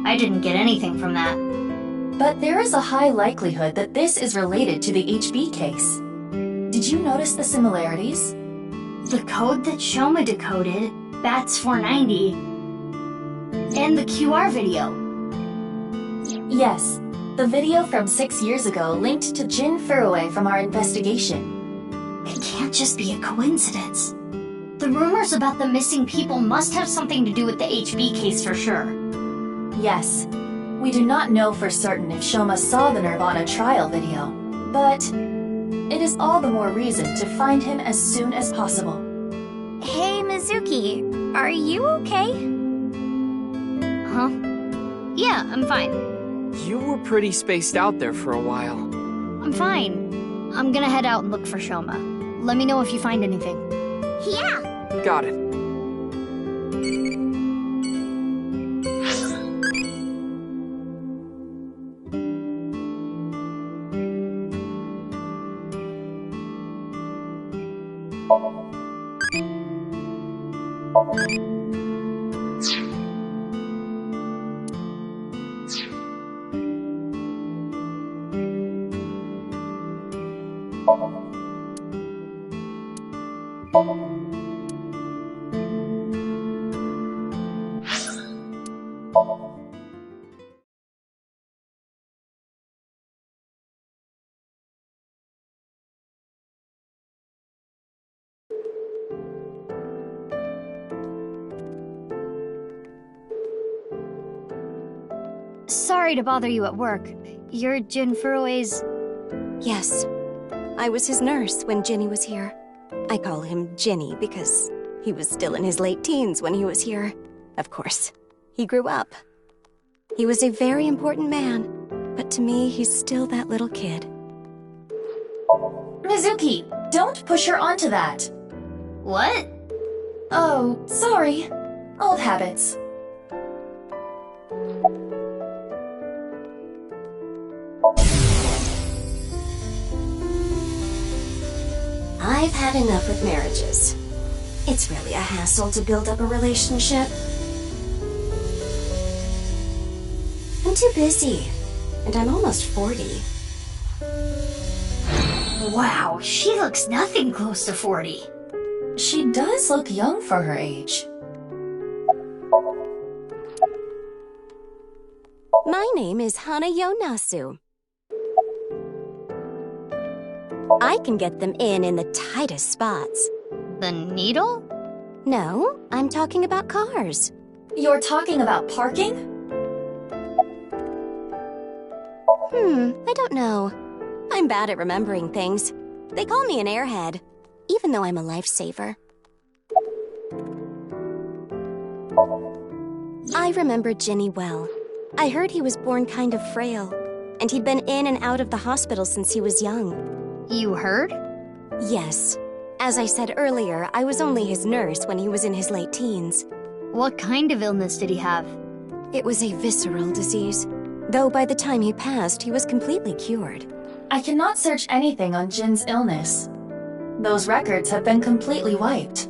I didn't get anything from that.
But there is a high likelihood that this is related to the HB case. Did you notice the similarities?
The code that Shoma decoded, BATS 490, and the QR video.
Yes, the video from 6 years ago linked to Jin Furue from our investigation.
It can't just be a coincidence. The rumors about the missing people must have something to do with the HB case for sure.
Yes, we do not know for certain if Shoma saw the nirvanA Trial video, but it is all the more reason to find him as soon as possible.
Hey, Mizuki, are you okay?
Huh? Yeah, I'm fine.
You were pretty spaced out there for a while.
I'm fine. I'm gonna head out and look for Shoma. Let me know if you find anything.
Yeah!
Got it.
Sorry to bother you at work. You're Jin Furue's...
Yes. I was his nurse when Ginny was here. I call him Ginny because he was still in his late teens when he was here. Of course, he grew up. He was a very important man, but to me, he's still that little kid.
Mizuki, don't push her onto that.
What?
Oh, sorry. Old habits.
I've had enough with marriages. It's really a hassle to build up a relationship. I'm too busy, and I'm almost 40.
Wow, she looks nothing close to 40.
She does look young for her age.
My name is Hana Yonasu. I can get them in the tightest spots.
The needle?
No, I'm talking about cars.
You're talking about parking?
I don't know. I'm bad at remembering things. They call me an airhead, even though I'm a lifesaver. I remember Ginny well. I heard he was born kind of frail, and he'd been in and out of the hospital since he was young.
You heard?
Yes. As I said earlier, I was only his nurse when he was in his late teens.
What kind of illness did he have?
It was a visceral disease, though by the time he passed, he was completely cured.
I cannot search anything on Jin's illness. Those records have been completely wiped.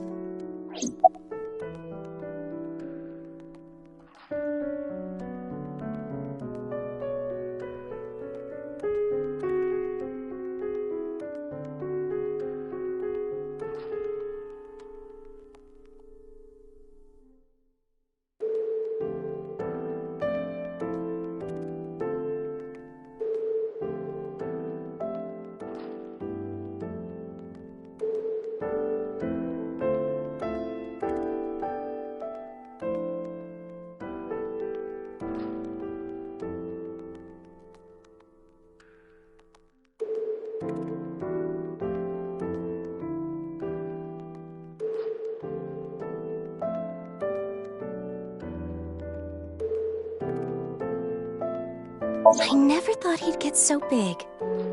I never thought he'd get so big.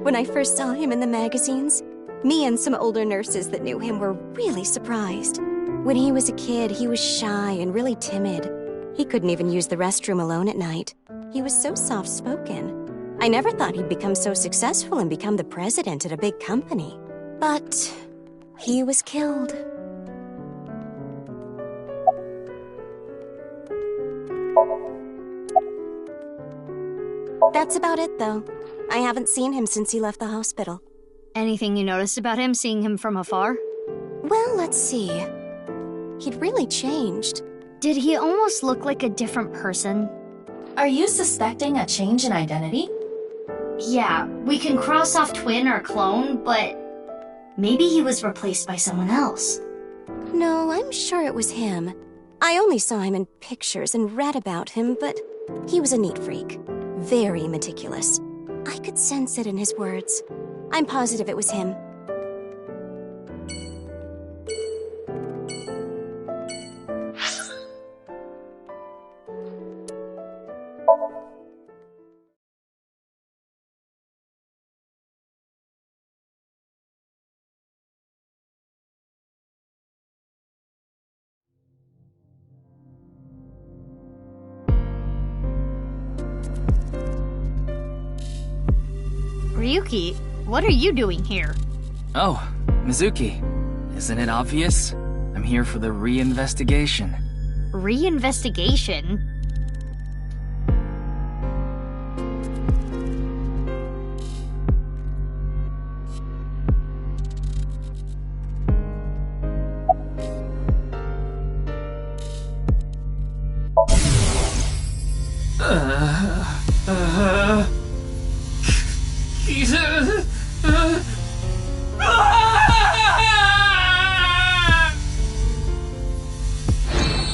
When I first saw him in the magazines, me and some older nurses that knew him were really surprised. When he was a kid, he was shy and really timid. He couldn't even use the restroom alone at night. He was so soft-spoken. I never thought he'd become so successful and become the president at a big company. But he was killed. That's about it, though. I haven't seen him since he left the hospital.
Anything you noticed about him, seeing him from afar?
Well, let's see. He'd really changed.
Did he almost look like a different person?
Are you suspecting a change in identity?
Yeah, we can cross off twin or clone, but maybe he was replaced by someone else.
No, I'm sure it was him. I only saw him in pictures and read about him, but he was a neat freak. Very meticulous. I could sense it in his words. I'm positive it was him.
Ryuki, what are you doing here?
Oh, Mizuki. Isn't it obvious? I'm here for the re-investigation.
Re-investigation?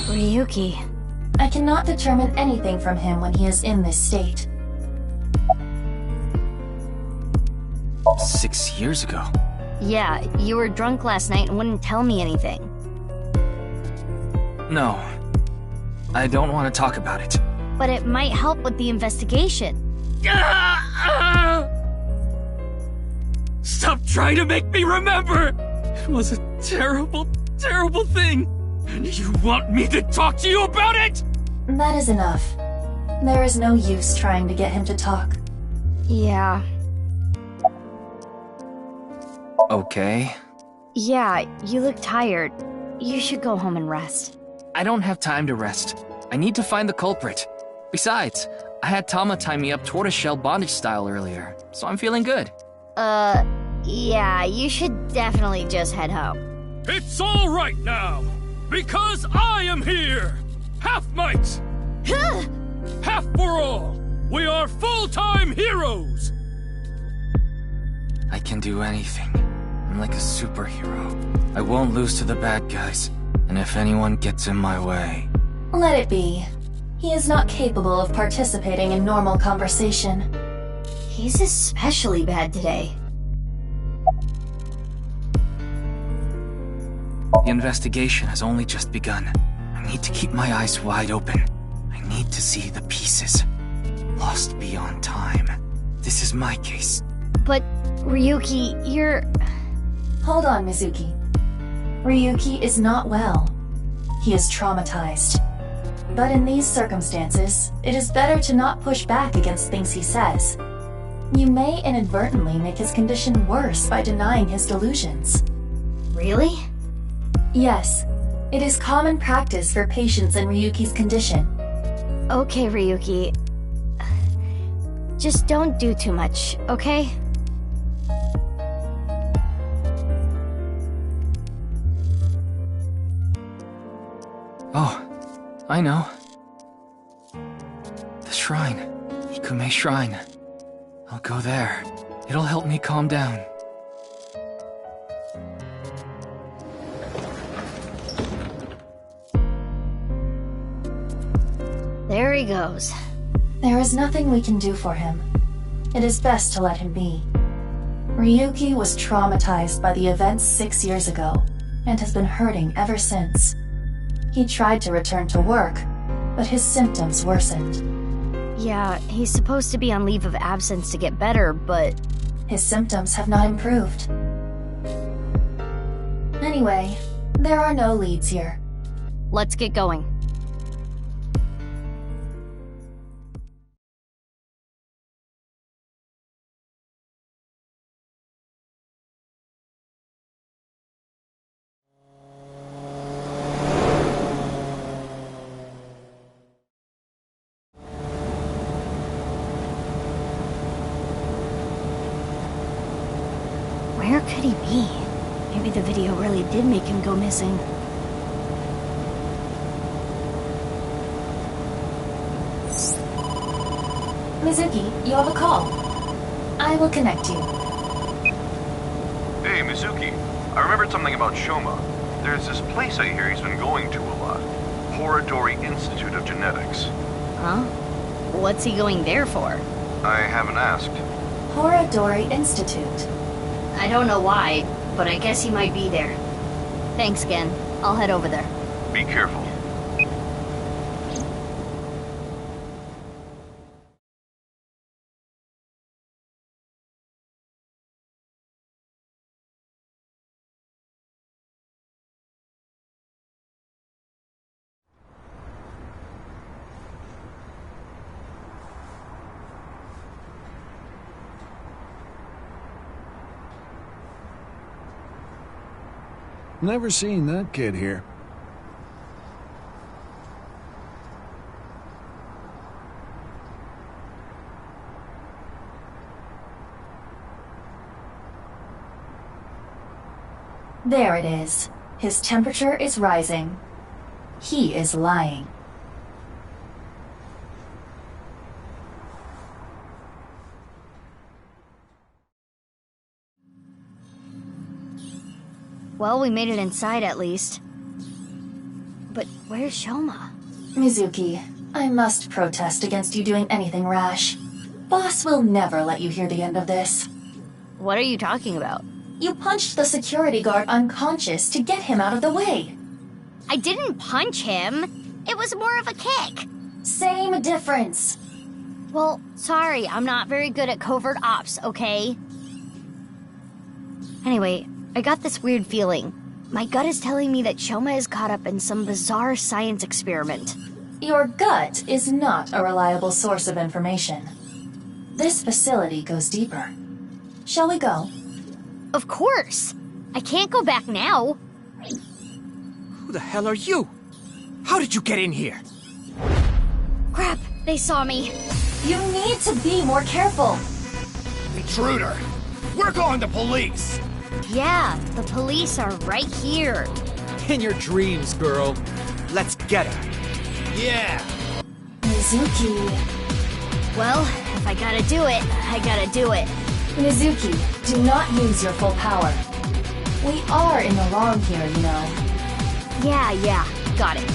Ryuki.
I cannot determine anything from him when he is in this state.
6 years ago.
Yeah, you were drunk last night and wouldn't tell me anything.
No. I don't want to talk about it.
But it might help with the investigation.
Stop trying to make me remember! It was a terrible, terrible thing! And you want me to talk to you about it?!
That is enough. There is no use trying to get him to talk.
Yeah.
Okay.
Yeah, you look tired. You should go home and rest.
I don't have time to rest. I need to find the culprit. Besides, I had Tama tie me up tortoiseshell bondage style earlier, so I'm feeling good.
Yeah, you should definitely just head home.
It's all right now, because I am here! Half might! Half for all! We are full-time heroes!
I can do anything. I'm like a superhero. I won't lose to the bad guys, and if anyone gets in my way...
Let it be. He is not capable of participating in normal conversation.
He's especially bad today.
The investigation has only just begun. I need to keep my eyes wide open. I need to see the pieces. Lost beyond time. This is my case.
But, Ryuki, you're...
Hold on, Mizuki. Ryuki is not well. He is traumatized. But in these circumstances, it is better to not push back against things he says. You may inadvertently make his condition worse by denying his delusions.
Really?
Yes. It is common practice for patients in Ryuki's condition.
Okay, Ryuki. Just don't do too much, okay?
Oh, I know. The shrine. Ikume Shrine. I'll go there. It'll help me calm down.
There he goes.
There is nothing we can do for him. It is best to let him be. Ryuki was traumatized by the events 6 years ago, and has been hurting ever since. He tried to return to work, but his symptoms worsened.
Yeah, he's supposed to be on leave of absence to get better, but...
His symptoms have not improved. Anyway, there are no leads here.
Let's get going. Where could he be? Maybe the video really did make him go missing.
Mizuki, you have a call. I will connect you.
Hey, Mizuki. I remembered something about Shoma. There's this place I hear he's been going to a lot. Horodori Institute of Genetics.
Huh? What's he going there for?
I haven't asked.
Horodori Institute.
I don't know why, but I guess he might be there. Thanks, Gen. I'll head over there.
Be careful.
Never seen that kid here.
There it is. His temperature is rising. He is lying.
Well, we made it inside at least. But where's Shoma?
Mizuki, I must protest against you doing anything rash. Boss will never let you hear the end of this.
What are you talking about?
You punched the security guard unconscious to get him out of the way.
I didn't punch him. It was more of a kick.
Same difference.
Well, sorry, I'm not very good at covert ops, okay? Anyway, I got this weird feeling. My gut is telling me that Shoma is caught up in some bizarre science experiment.
Your gut is not a reliable source of information. This facility goes deeper. Shall we go?
Of course! I can't go back now.
Who the hell are you? How did you get in here?
Crap, they saw me.
You need to be more careful.
Intruder! We're calling the police!
Yeah, the police are right here.
In your dreams, girl. Let's get her.
Yeah!
Mizuki.
Well, if I gotta do it, I gotta do it.
Mizuki, do not use your full power. We are in the wrong here, you know.
Yeah, got it.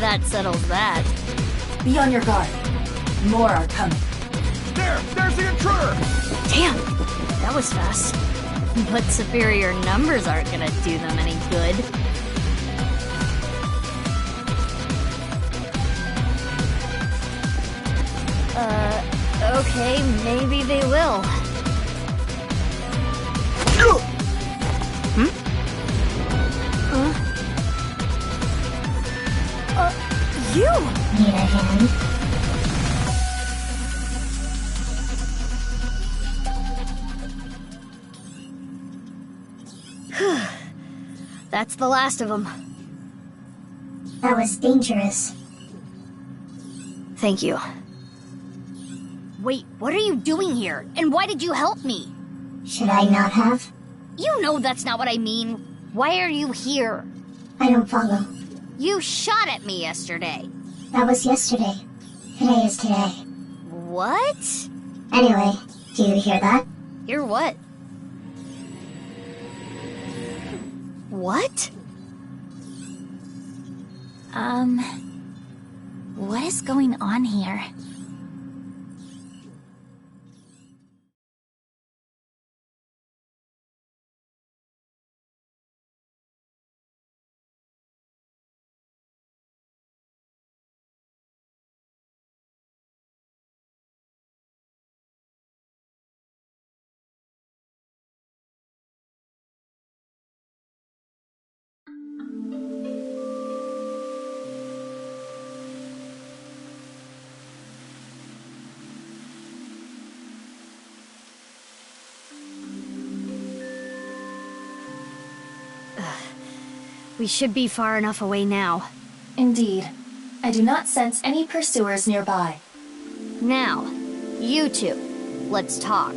That settles that.
Be on your guard. More are coming.
There's the intruder!
Damn, that was fast. But superior numbers aren't gonna do them any good. Okay, maybe they will. Hmm? You!
Need a hand?
That's the last of them.
That was dangerous.
Thank you. Wait, what are you doing here? And why did you help me?
Should I not have?
You know that's not what I mean. Why are you here?
I don't follow.
You shot at me yesterday.
That was yesterday. Today is today.
What?
Anyway, do you hear that?
Hear what? What?
What is going on here?
We should be far enough away now.
Indeed. I do not sense any pursuers nearby.
Now, you two, let's talk.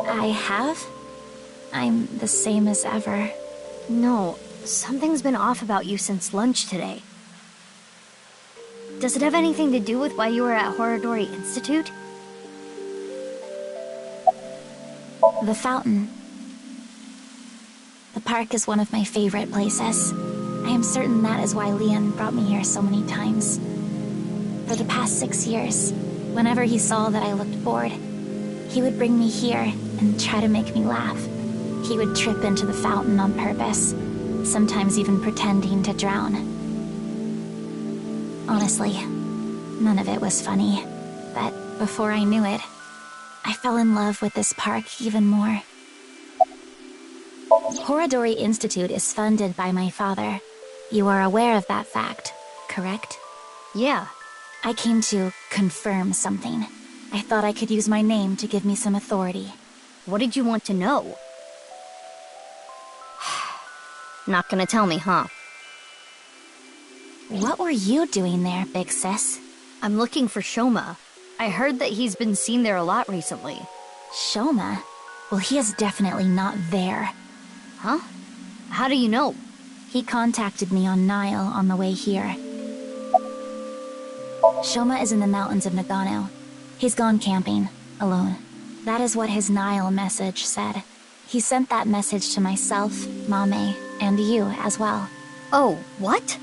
I have? I'm the same as ever.
No, something's been off about you since lunch today. Does it have anything to do with why you were at Horadori Institute?
The fountain. The park is one of my favorite places. I am certain that is why Leon brought me here so many times. For the past 6 years, whenever he saw that I looked bored, he would bring me here and try to make me laugh. He would trip into the fountain on purpose, sometimes even pretending to drown. Honestly, none of it was funny, but before I knew it, I fell in love with this park even more. Horadori Institute is funded by my father. You are aware of that fact, correct?
Yeah.
I came to confirm something. I thought I could use my name to give me some authority.
What did you want to know? Not gonna tell me, huh?
What were you doing there, big sis?
I'm looking for Shoma. I heard that he's been seen there a lot recently.
Shoma? Well, he is definitely not there.
Huh? How do you know?
He contacted me on Nile on the way here. Shoma is in the mountains of Nagano. He's gone camping, alone. That is what his Nile message said. He sent that message to myself, Mame, and you as well.
Oh, what?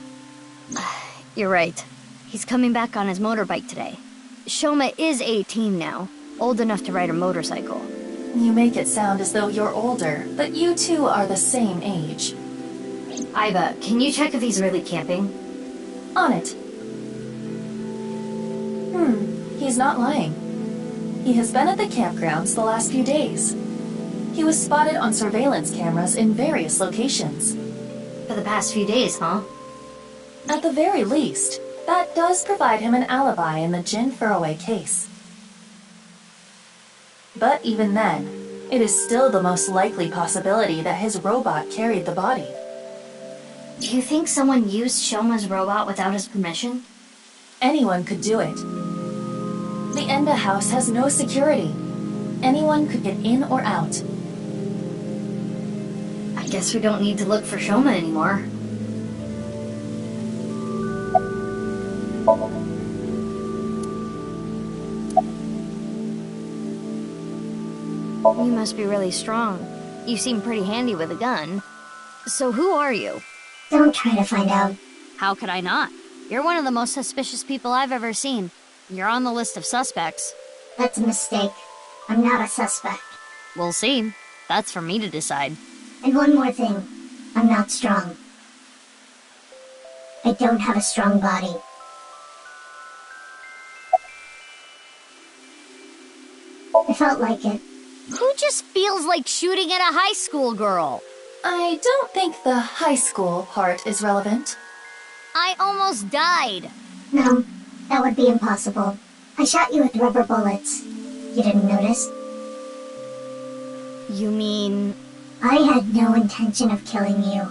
You're right. He's coming back on his motorbike today. Shoma is 18 now, old enough to ride a motorcycle.
You make it sound as though you're older, but you two are the same age.
Iva, can you check if he's really camping?
On it. He's not lying. He has been at the campgrounds the last few days. He was spotted on surveillance cameras in various locations.
For the past few days, huh?
At the very least, that does provide him an alibi in the Jin Furroway case. But even then, it is still the most likely possibility that his robot carried the body.
Do you think someone used Shoma's robot without his permission?
Anyone could do it. The Enda house has no security. Anyone could get in or out.
I guess we don't need to look for Shoma anymore. You must be really strong. You seem pretty handy with a gun. So who are you?
Don't try to find out.
How could I not? You're one of the most suspicious people I've ever seen. You're on the list of suspects.
That's a mistake. I'm not a suspect.
We'll see. That's for me to decide.
And one more thing. I'm not strong. I don't have a strong body. I felt like it.
Who just feels like shooting at a high school girl?
I don't think the high school part is relevant.
I almost died.
No, that would be impossible. I shot you with rubber bullets. You didn't notice?
You mean...
I had no intention of killing you.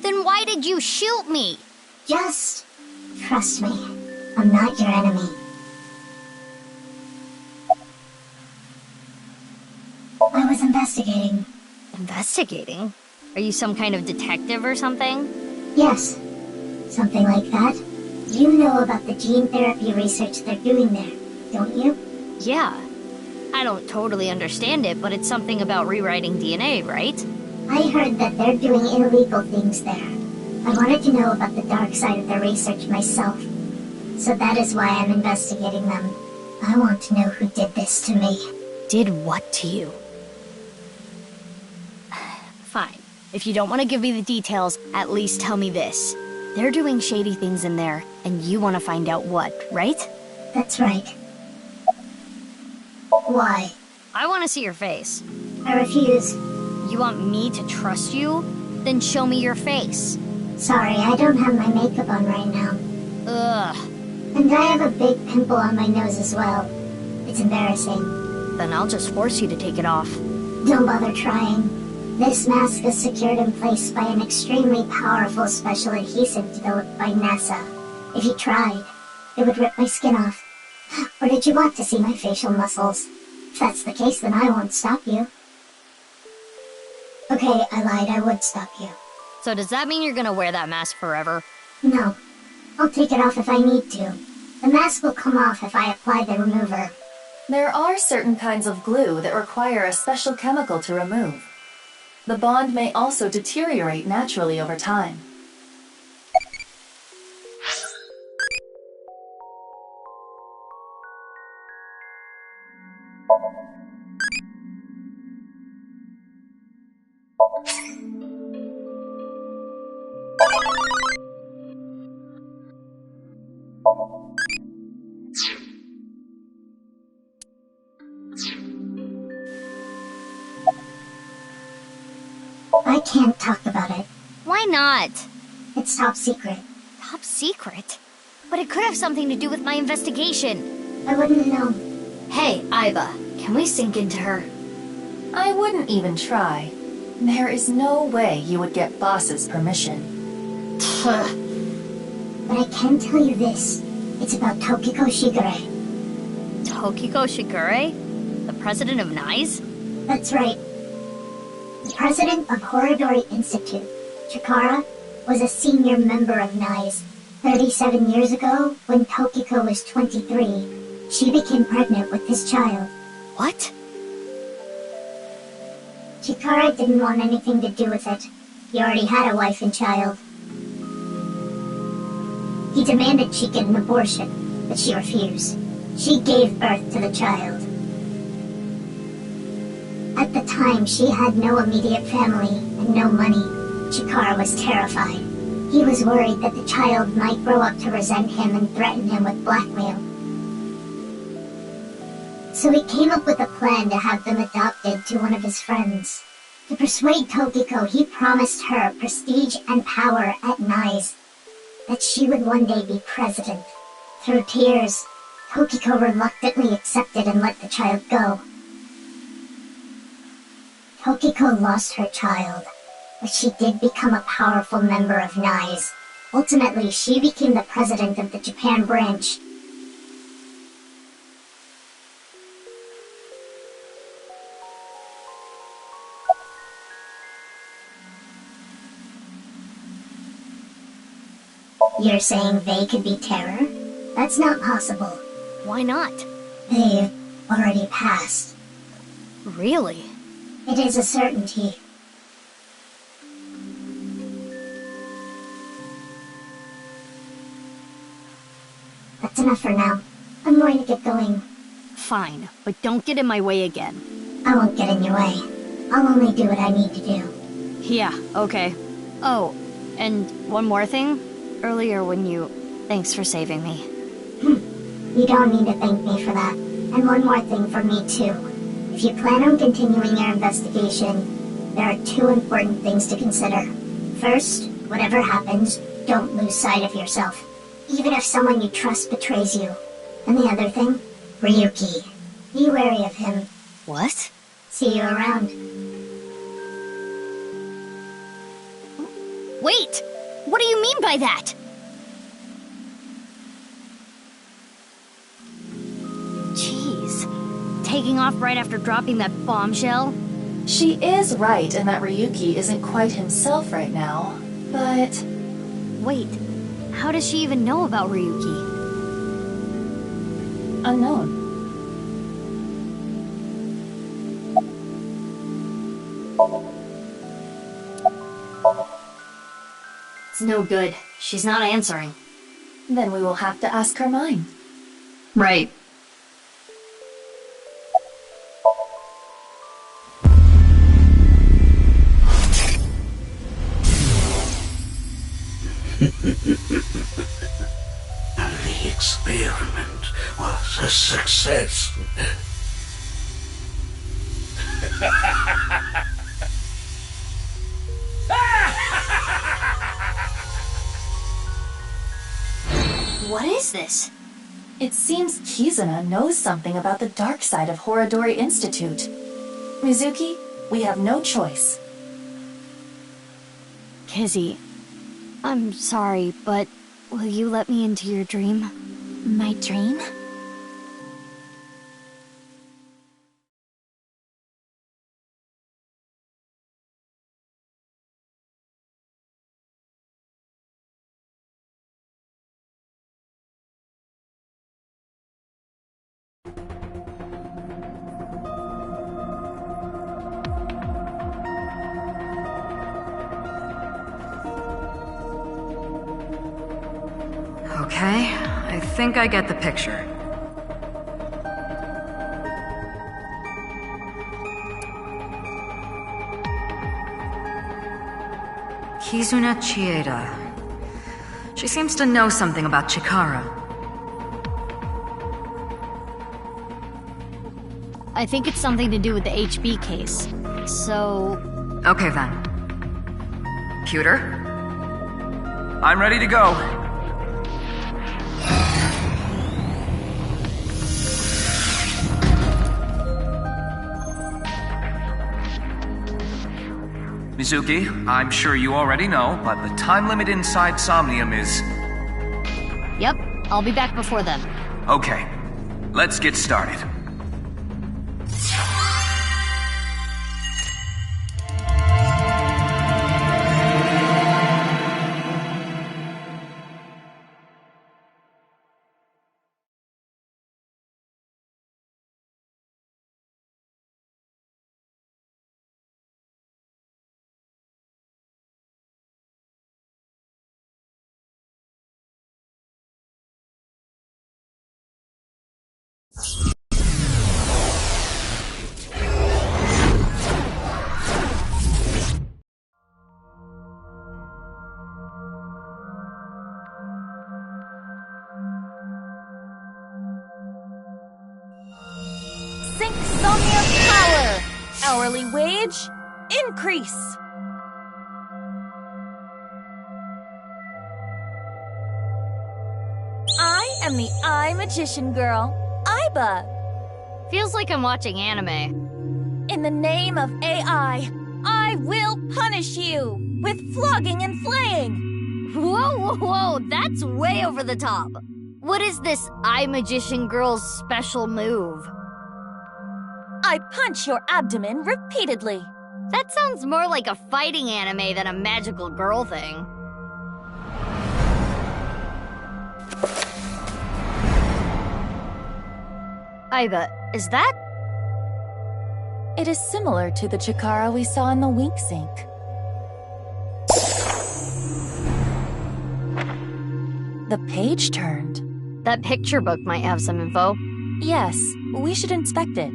Then why did you shoot me?
Just trust me. I'm not your enemy. I was investigating.
Investigating? Are you some kind of detective or something?
Yes, something like that. You know about the gene therapy research they're doing there, don't you?
Yeah. I don't totally understand it, but it's something about rewriting DNA, right?
I heard that they're doing illegal things there. I wanted to know about the dark side of their research myself. So that is why I'm investigating them. I want to know who did this to me.
Did what to you? Fine. If you don't want to give me the details, at least tell me this. They're doing shady things in there, and you want to find out what, right?
That's right. Why?
I want to see your face.
I refuse.
You want me to trust you? Then show me your face.
Sorry, I don't have my makeup on right now.
Ugh.
And I have a big pimple on my nose as well. It's embarrassing.
Then I'll just force you to take it off.
Don't bother trying. This mask is secured in place by an extremely powerful special adhesive developed by NASA. If you tried, it would rip my skin off. Or did you want to see my facial muscles? If that's the case, then I won't stop you. Okay, I lied, I would stop you.
So does that mean you're gonna wear that mask forever?
No. I'll take it off if I need to. The mask will come off if I apply the remover.
There are certain kinds of glue that require a special chemical to remove. The bond may also deteriorate naturally over time.
I can't talk about it.
Why not?
It's top secret.
Top secret? But it could have something to do with my investigation.
I wouldn't know.
Hey, Iva, can we sink into her?
I wouldn't even try. There is no way you would get Boss's permission.
But I can tell you this. It's about Tokiko Shigure.
Tokiko Shigure? The president of NICE?
That's right. The president of Horodori Institute, Chikara, was a senior member of NICE. 37 years ago, when Tokiko was 23, she became pregnant with his child.
What?
Chikara didn't want anything to do with it. He already had a wife and child. He demanded she get an abortion, but she refused. She gave birth to the child. At the time, she had no immediate family and no money. Chikara was terrified. He was worried that the child might grow up to resent him and threaten him with blackmail. So he came up with a plan to have them adopted to one of his friends. To persuade Tokiko, he promised her prestige and power at NICE, that she would one day be president. Through tears, Tokiko reluctantly accepted and let the child go. Tokiko lost her child, but she did become a powerful member of NICE. Ultimately, she became the president of the Japan branch. You're saying they could be terror? That's not possible.
Why not?
They've already passed.
Really?
It is a certainty. That's enough for now. I'm going to get going.
Fine, but don't get in my way again.
I won't get in your way. I'll only do what I need to do.
Yeah, okay. Oh, and one more thing. Earlier when you... Thanks for saving me.
You don't need to thank me for that. And one more thing for me, too. If you plan on continuing your investigation, there are two important things to consider. First, whatever happens, don't lose sight of yourself. Even if someone you trust betrays you. And the other thing? Ryuki. Be wary of him.
What?
See you around.
Wait! What do you mean by that? Jeez. Taking off right after dropping that bombshell?
She is right in that Ryuki isn't quite himself right now, but...
Wait, how does she even know about Ryuki?
Unknown.
It's no good. She's not answering.
Then we will have to ask her mind.
Right.
The experiment was a success.
What is this?
It seems Kizuna knows something about the dark side of Horadori Institute. Mizuki, we have no choice.
Kizzy, I'm sorry, but will you let me into your dream?
My dream?
Okay, I think I get the picture. Kizuna Chieda. She seems to know something about Chikara.
I think it's something to do with the HB case. So...
Okay then. Pewter?
I'm ready to go. Mizuki, I'm sure you already know, but the time limit inside Somnium is...
Yep, I'll be back before then.
Okay, let's get started.
Sync Somnium power! Hourly wage, increase! I am the Eye Magician Girl, Aiba.
Feels like I'm watching anime.
In the name of AI, I will punish you with flogging and flaying!
Whoa, whoa, whoa, that's way over the top. What is this Eye Magician Girl's special move?
I punch your abdomen repeatedly.
That sounds more like a fighting anime than a magical girl thing. Aiba, is that?
It is similar to the Chikara we saw in the Wink Sink. The page turned.
That picture book might have some info.
Yes, we should inspect it.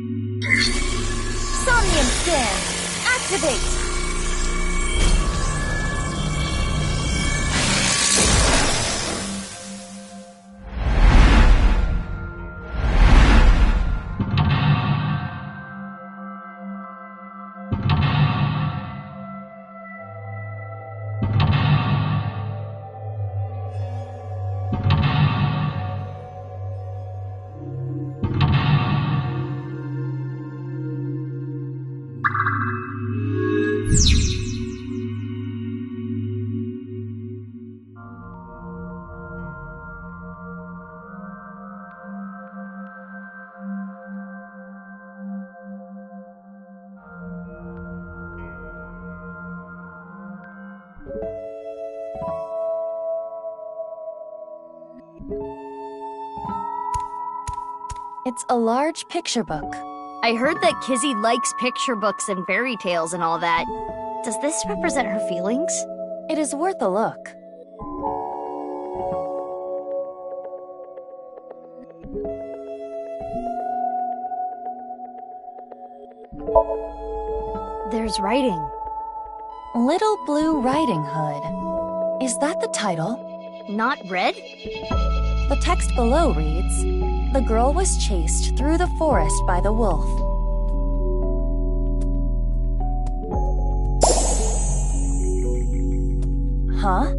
Somnium scan! Activate! It's a large picture book.
I heard that Kizzy likes picture books and fairy tales and all that. Does this represent her feelings?
It is worth a look.
There's writing.
Little Blue Riding Hood. Is that the title?
Not red?
The text below reads, "The girl was chased through the forest by the wolf." Huh?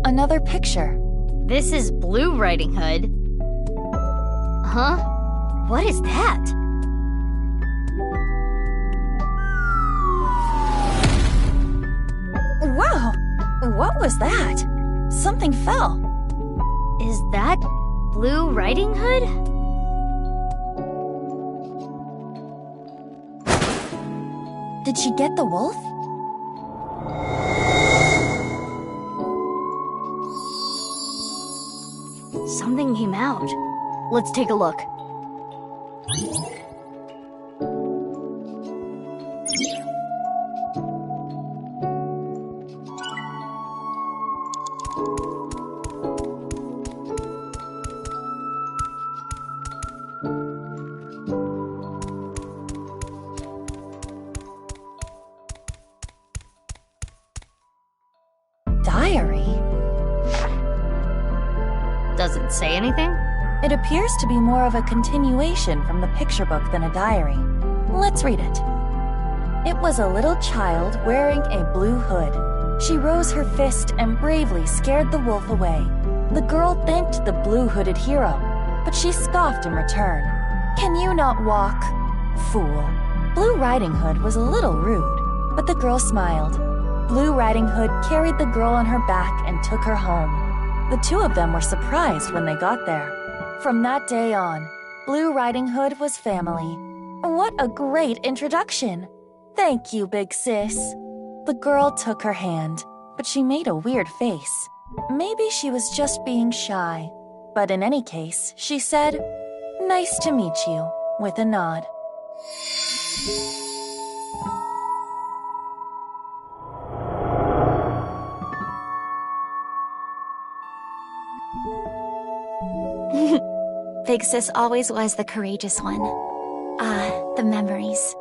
Another picture.
This is Blue Riding Hood. Huh? What is that?
Wow! What was that? Something fell.
Is that Blue Riding Hood?
Did she get the wolf?
Something came out. Let's take a look.
Diary?
Does it say anything?
It appears to be more of a continuation from the picture book than a diary. Let's read it. It was a little child wearing a blue hood. She rose her fist and bravely scared the wolf away. The girl thanked the blue-hooded hero, but she scoffed in return. "Can you not walk? Fool." Blue Riding Hood was a little rude, but the girl smiled. Blue Riding Hood carried the girl on her back and took her home. The two of them were surprised when they got there. From that day on, Blue Riding Hood was family. What a great introduction! Thank you, big sis. The girl took her hand, but she made a weird face. Maybe she was just being shy. But in any case, she said, "Nice to meet you," with a nod.
Big Sis always was the courageous one. Ah, the memories.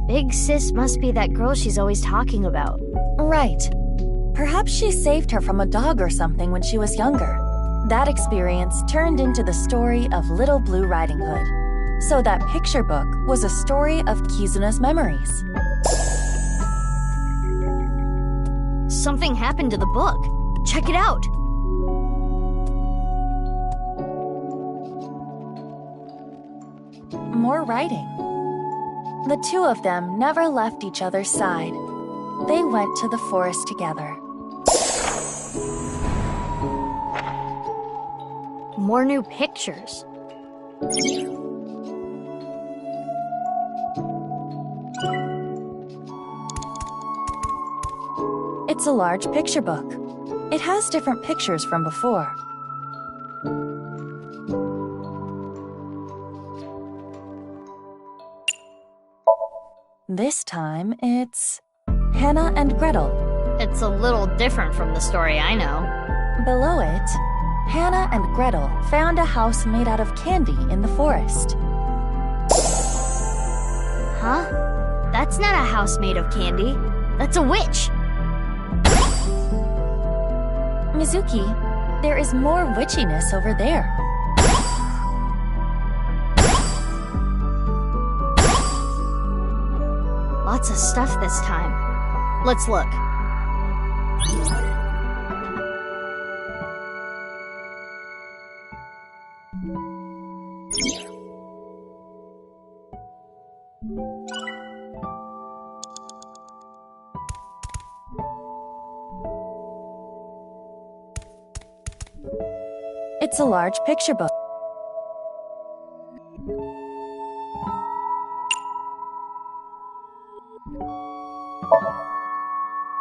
Big Sis must be that girl she's always talking about.
Right. Perhaps she saved her from a dog or something when she was younger. That experience turned into the story of Little Blue Riding Hood. So that picture book was a story of Kizuna's memories.
Something happened to the book. Check it out.
More writing. The two of them never left each other's side. They went to the forest together.
More new pictures.
It's a large picture book. It has different pictures from before. This time, it's Hannah and Gretel.
It's a little different from the story I know.
Below it, Hannah and Gretel found a house made out of candy in the forest.
Huh? That's not a house made of candy. That's a witch.
Mizuki, there is more witchiness over there.
Lots of stuff this time. Let's look.
It's a large picture book.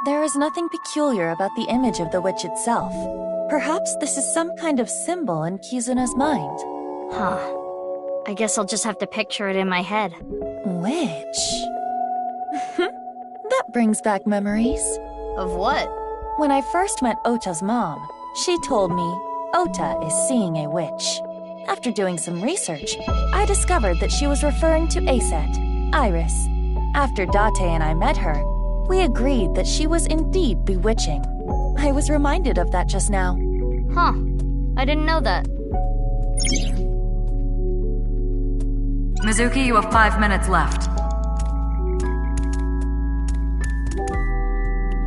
There is nothing peculiar about the image of the witch itself. Perhaps this is some kind of symbol in Kizuna's mind.
Huh. I guess I'll just have to picture it in my head.
Witch? That brings back memories.
Of what?
When I first met Ota's mom, she told me Ota is seeing a witch. After doing some research, I discovered that she was referring to Aset, Iris. After Date and I met her, we agreed that she was indeed bewitching. I was reminded of that just now.
Huh. I didn't know that.
Mizuki, you have 5 minutes left.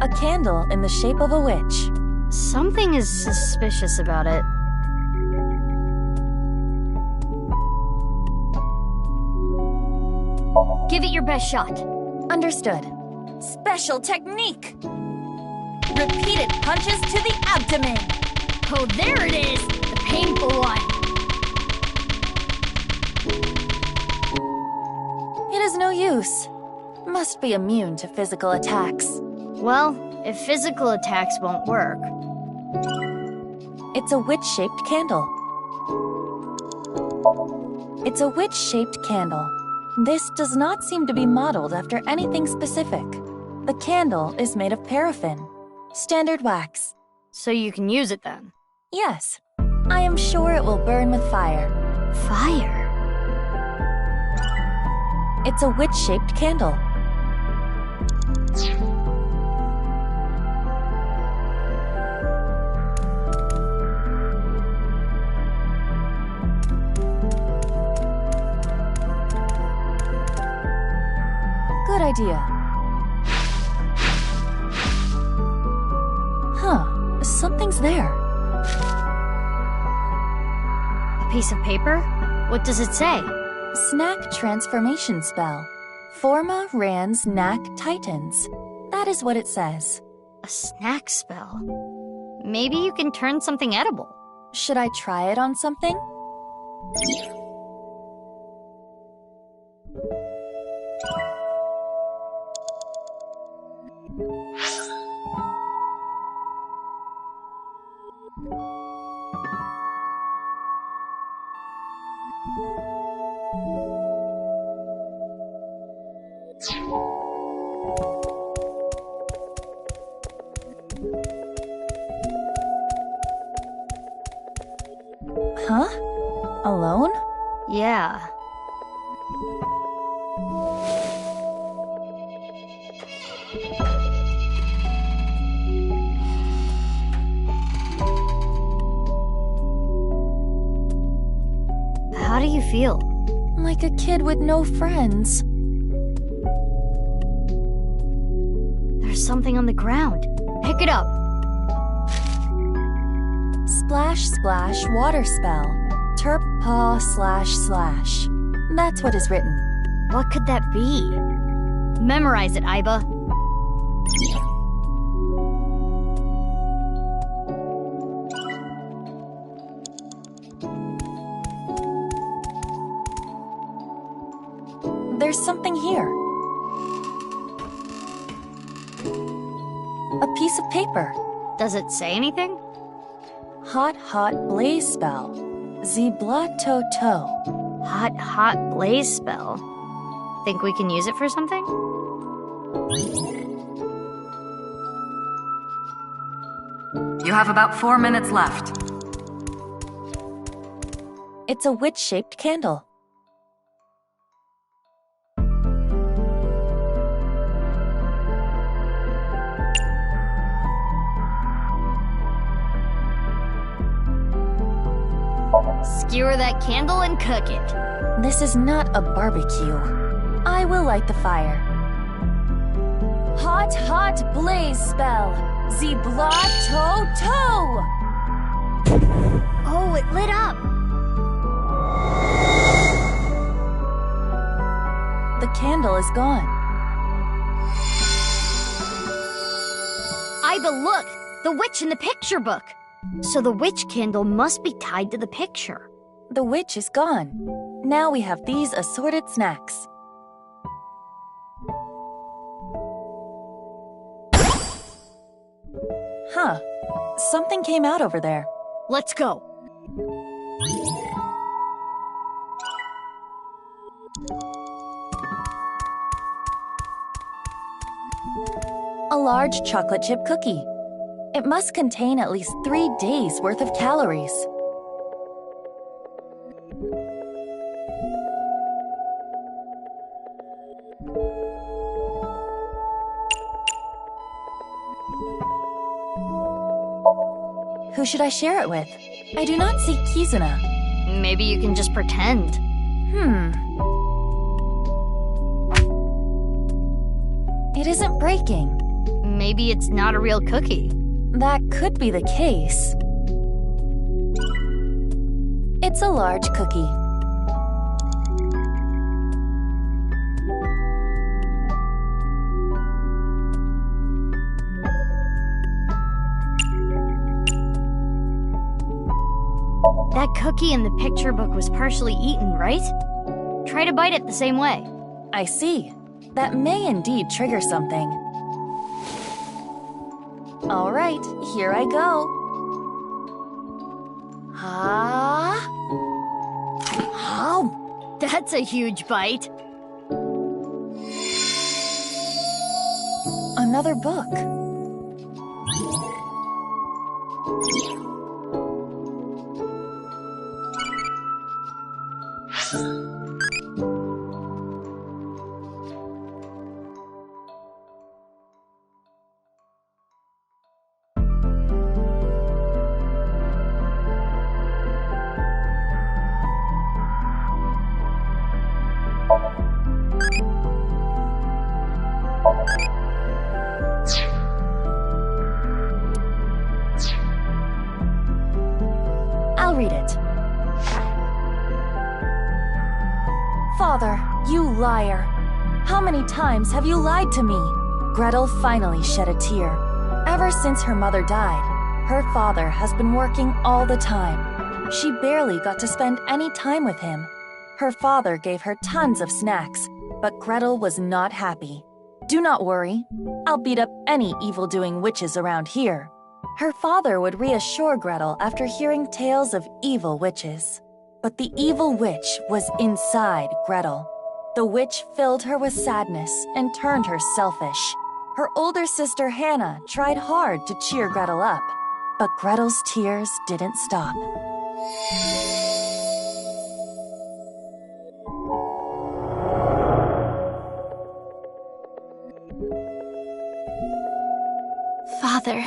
A candle in the shape of a witch.
Something is suspicious about it. Give it your best shot.
Understood. Special technique! Repeated punches to the abdomen!
Oh, there it is! The painful one!
It is no use. Must be immune to physical attacks.
Well, if physical attacks won't work...
It's a witch-shaped candle. It's a witch-shaped candle. This does not seem to be modeled after anything specific. The candle is made of paraffin. Standard wax.
So you can use it then?
Yes. I am sure it will burn with fire.
Fire?
It's a witch-shaped candle. Good idea. Huh, something's there.
A piece of paper? What does it say?
Snack transformation spell. Forma Rans Knack Titans. That is what it says.
A snack spell? Maybe you can turn something edible.
Should I try it on something? Huh? Alone?
Yeah. How do you feel?
Like a kid with no friends.
There's something on the ground. Pick it up.
Splash Splash Water Spell. Terp Paw //. That's what is written.
What could that be? Memorize it, Aiba.
There's something here. A piece of paper.
Does it say anything?
Hot Blaze Spell. Zibla-to-to.
Hot Blaze Spell? Think we can use it for something?
You have about 4 minutes left.
It's a witch-shaped candle.
Skewer that candle and cook it.
This is not a barbecue. I will light the fire. Hot Blaze Spell. Zibla-to-to.
Oh, it lit up.
The candle is gone.
Aiba, look! The witch in the picture book. So the witch candle must be tied to the picture.
The witch is gone. Now we have these assorted snacks. Huh. Something came out over there.
Let's go.
A large chocolate chip cookie. It must contain at least 3 days' worth of calories. Who should I share it with? I do not see Kizuna.
Maybe you can just pretend.
It isn't breaking.
Maybe it's not a real cookie.
That could be the case. It's a large cookie.
That cookie in the picture book was partially eaten, right? Try to bite it the same way.
I see. That may indeed trigger something. All right, here I go.
Oh, that's a huge bite.
Another book. I'll read it. Father, you liar. How many times have you lied to me? Gretel finally shed a tear. Ever since her mother died, her father has been working all the time. She barely got to spend any time with him. Her father gave her tons of snacks, but Gretel was not happy. Do not worry. I'll beat up any evil-doing witches around here. Her father would reassure Gretel after hearing tales of evil witches. But the evil witch was inside Gretel. The witch filled her with sadness and turned her selfish. Her older sister Hannah tried hard to cheer Gretel up, but Gretel's tears didn't stop.
Father.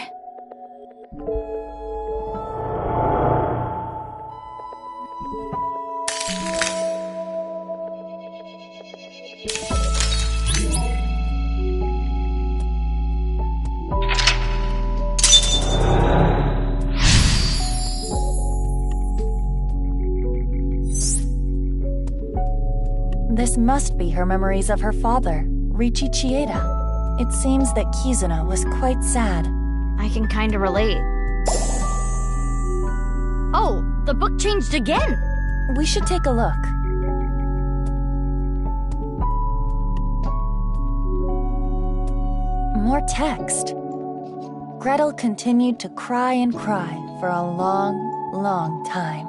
This must be her memories of her father, Richi Chieda. It seems that Kizuna was quite sad.
I can kinda relate. Oh, the book changed again!
We should take a look. More text. Gretel continued to cry and cry for a long, long time.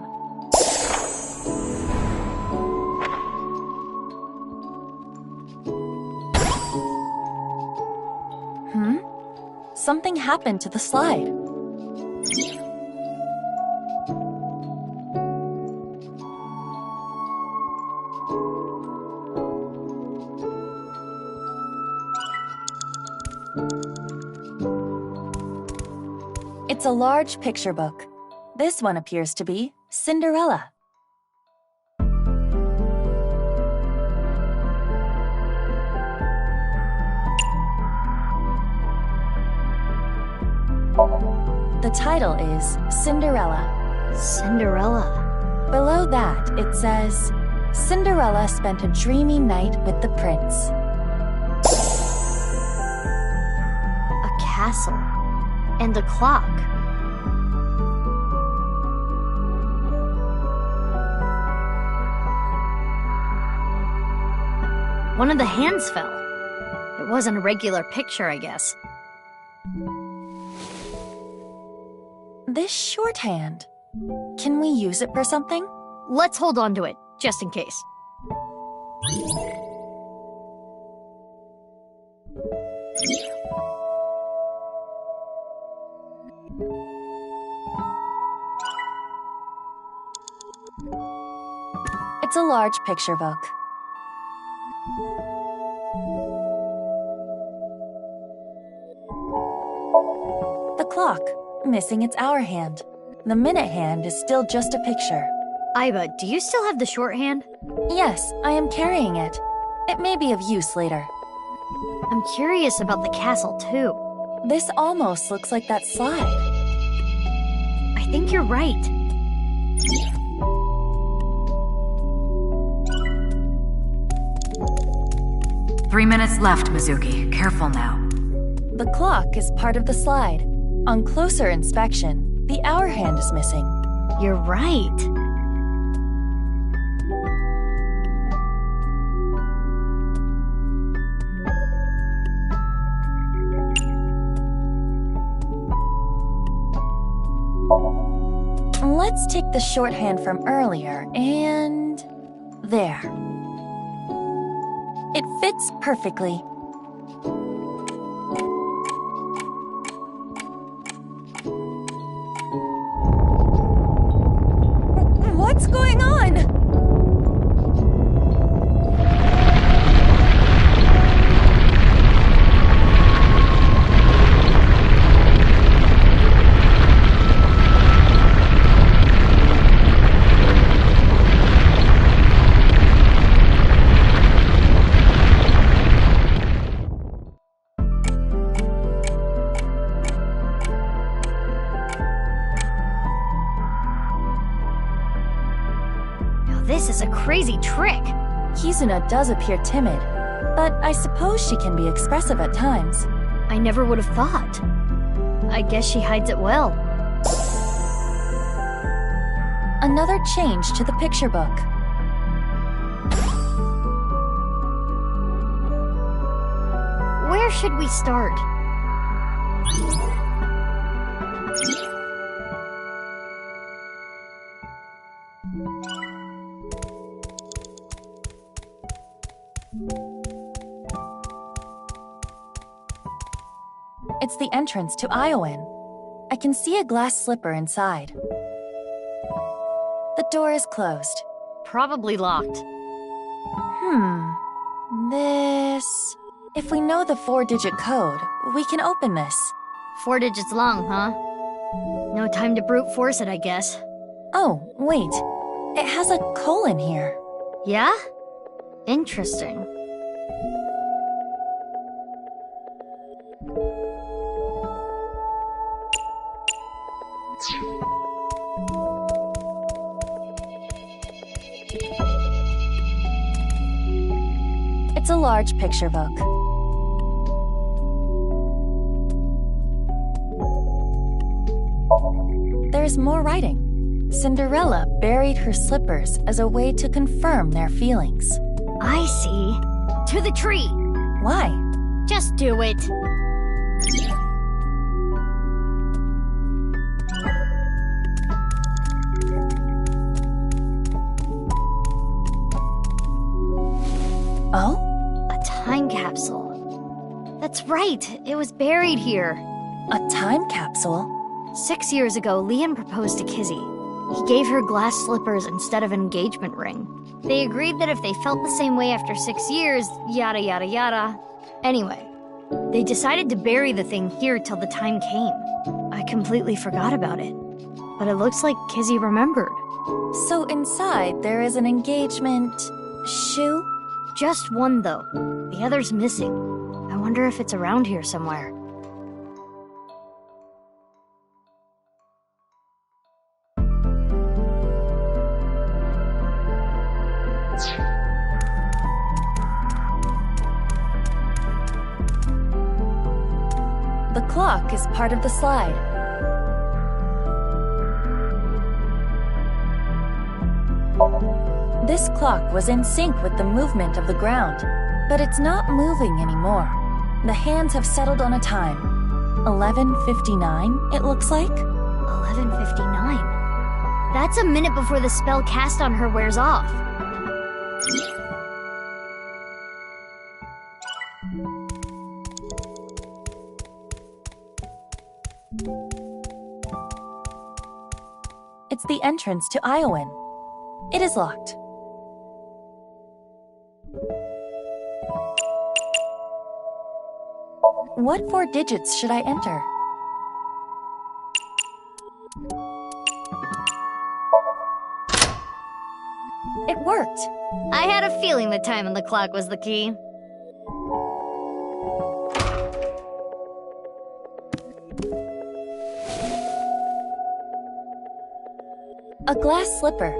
Something happened to the slide. It's a large picture book. This one appears to be Cinderella. The title is Cinderella.
Cinderella.
Below that, it says, Cinderella spent a dreamy night with the prince.
A castle. And a clock. One of the hands fell. It wasn't a regular picture, I guess.
This shorthand. Can we use it for something?
Let's hold on to it, just in case.
It's a large picture book. The clock, missing its hour hand. The minute hand is still just a picture.
Aiba, do you still have the shorthand?
Yes, I am carrying it. It may be of use later.
I'm curious about the castle, too.
This almost looks like that slide.
I think you're right.
Three minutes left, Mizuki. Careful now.
The clock is part of the slide. On closer inspection, the hour hand is missing.
You're right.
Let's take the shorthand from earlier and... there. It fits perfectly. What's going on?
This is a crazy trick.
Kizuna does appear timid, but I suppose she can be expressive at times.
I never would have thought. I guess she hides it well.
Another change to the picture book.
Where should we start?
It's the entrance to Iowan. I can see a glass slipper inside. The door is closed.
Probably locked.
This... If we know the 4-digit code, we can open this.
4 digits long, huh? No time to brute force it, I guess.
Oh, wait. It has a colon here.
Yeah? Interesting.
It's a large picture book. There's more writing. Cinderella buried her slippers as a way to confirm their feelings.
I see. To the tree.
Why?
Just do it.
Oh?
A time capsule. That's right. It was buried here.
A time capsule?
6 years ago, Leon proposed to Kizzy. He gave her glass slippers instead of an engagement ring. They agreed that if they felt the same way after 6 years, yada yada yada. Anyway, they decided to bury the thing here till the time came. I completely forgot about it. But it looks like Kizzy remembered.
So inside there is an engagement... shoe?
Just one, though. The other's missing. I wonder if it's around here somewhere.
The clock is part of the slide. This clock was in sync with the movement of the ground. but it's not moving anymore. The hands have settled on a time. 11:59, it looks like.
11:59. That's a minute before the spell cast on her wears off.
It's the entrance to Iowan. It is locked. What 4 digits should I enter? It worked.
I had a feeling the time on the clock was the key.
A glass slipper.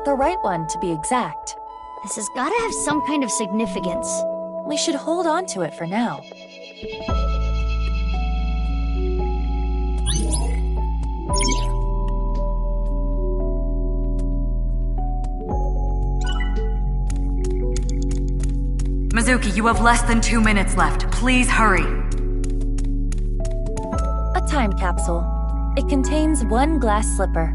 The right one, to be exact.
This has gotta have some kind of significance.
We should hold on to it for now.
Mizuki, you have less than 2 minutes left. Please hurry.
A time capsule. It contains 1 glass slipper.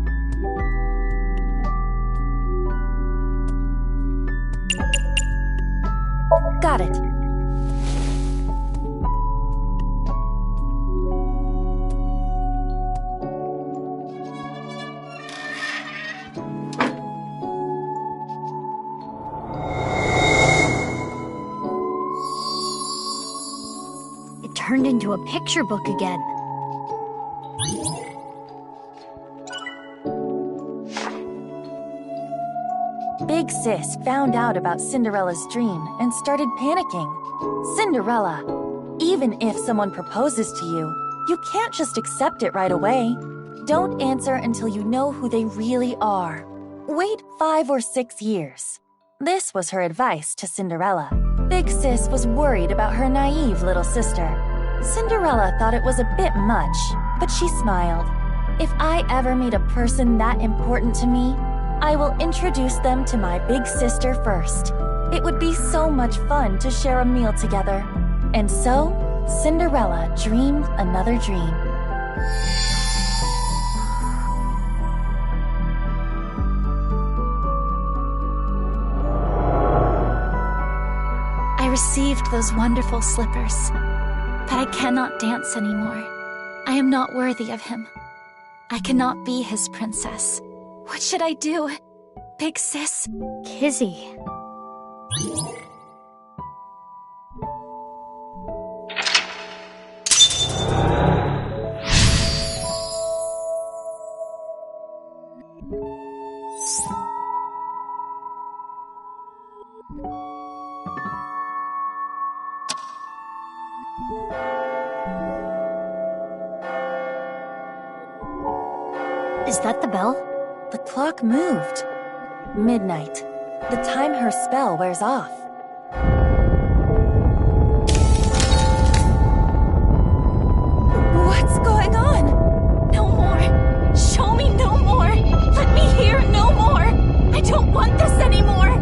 Got it.
It turned into a picture book again.
Big Sis found out about Cinderella's dream and started panicking. Cinderella, even if someone proposes to you, you can't just accept it right away. Don't answer until you know who they really are. Wait 5 or 6 years. This was her advice to Cinderella. Big Sis was worried about her naive little sister. Cinderella thought it was a bit much, but she smiled. If I ever meet a person that important to me, I will introduce them to my big sister first. It would be so much fun to share a meal together. And so, Cinderella dreamed another dream.
I received those wonderful slippers, but I cannot dance anymore. I am not worthy of him. I cannot be his princess. What should I do? Big Sis?
Kizzy. Is that the bell?
The clock moved. Midnight. The time her spell wears off.
What's going on? No more. Show me no more. Let me hear no more. I don't want this anymore.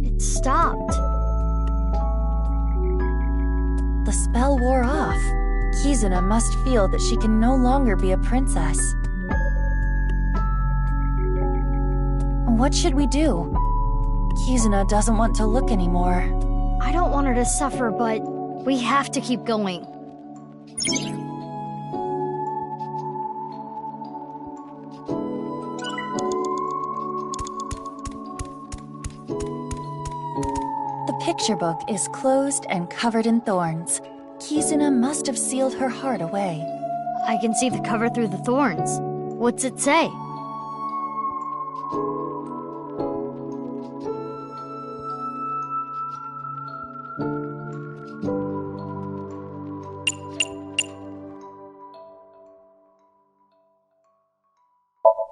It stopped.
The spell wore off. Kizuna must feel that she can no longer be a princess. What should we do? Kizuna doesn't want to look anymore.
I don't want her to suffer, but we have to keep going.
The picture book is closed and covered in thorns. Kizuna must have sealed her heart away.
I can see the cover through the thorns. What's it say?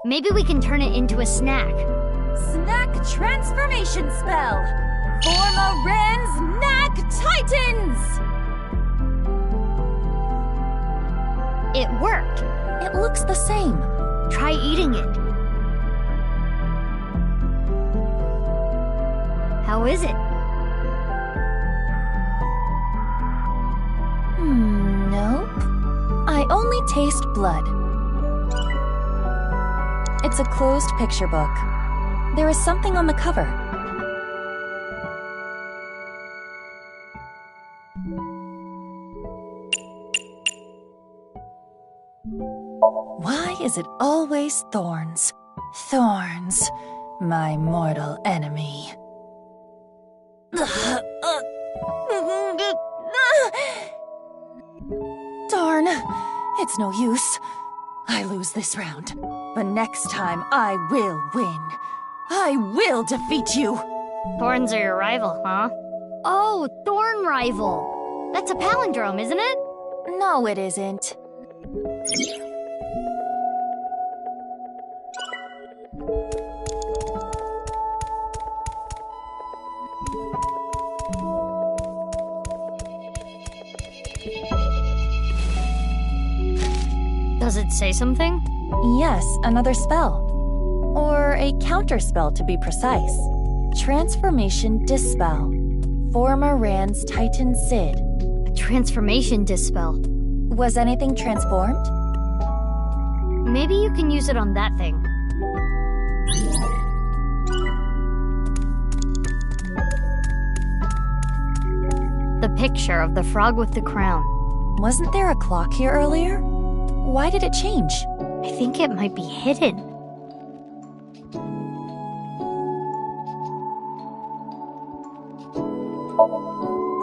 Maybe we can turn it into a snack.
Snack transformation spell! Form a Ren's Knack Titans!
It worked.
It looks the same.
Try eating it. How is it?
Nope. I only taste blood. It's a closed picture book. There is something on the cover. Why is it always thorns? Thorns, my mortal enemy. Darn, it's no use. I lose this round. But next time, I will win. I will defeat you.
Thorns are your rival, huh? Oh, Thorn Rival. That's a palindrome, isn't it?
No, it isn't.
Does it say something?
Yes, another spell. Or a counterspell, to be precise. Transformation Dispel. Former Rand's Titan Sid.
A transformation dispel.
Was anything transformed?
Maybe you can use it on that thing. The picture of the frog with the crown.
Wasn't there a clock here earlier? Why did it change?
I think it might be hidden.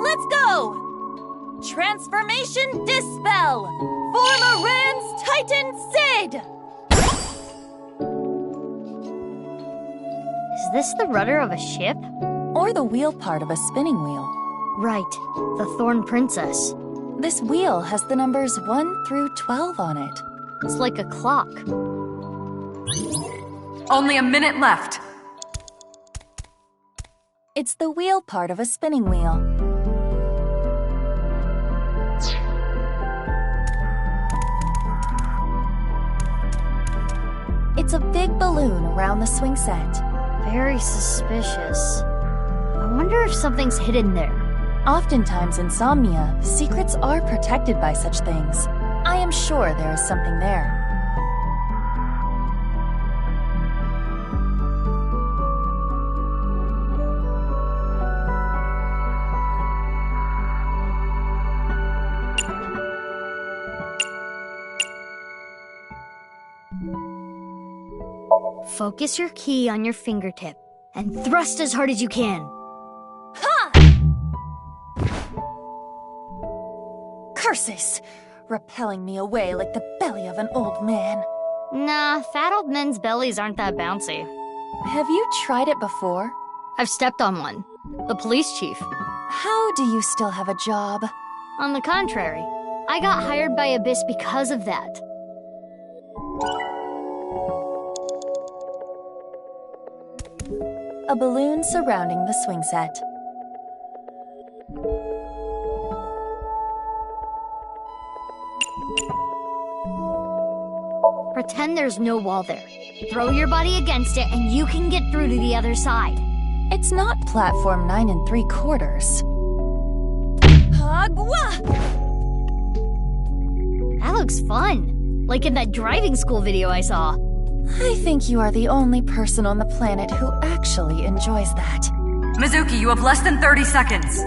Let's go! Transformation Dispel! Former Rand's Titan Sid!
Is this the rudder of a ship?
Or the wheel part of a spinning wheel.
Right, the Thorn Princess.
This wheel has the numbers 1 through 12 on it.
It's like a clock.
Only a minute left.
It's the wheel part of a spinning wheel. It's a big balloon around the swing set.
Very suspicious. I wonder if something's hidden there.
Oftentimes in Somnia, secrets are protected by such things. I am sure there is something there.
Focus your key on your fingertip and thrust as hard as you can.
Curses! Repelling me away like the belly of an old man.
Nah, fat old men's bellies aren't that bouncy.
Have you tried it before?
I've stepped on one. The police chief.
How do you still have a job?
On the contrary, I got hired by Abyss because of that.
A balloon surrounding the swing set.
Pretend there's no wall there. Throw your body against it and you can get through to the other side.
It's not platform 9 3/4. Agua!
That looks fun. Like in that driving school video I saw.
I think you are the only person on the planet who actually enjoys that.
Mizuki, you have less than 30 seconds.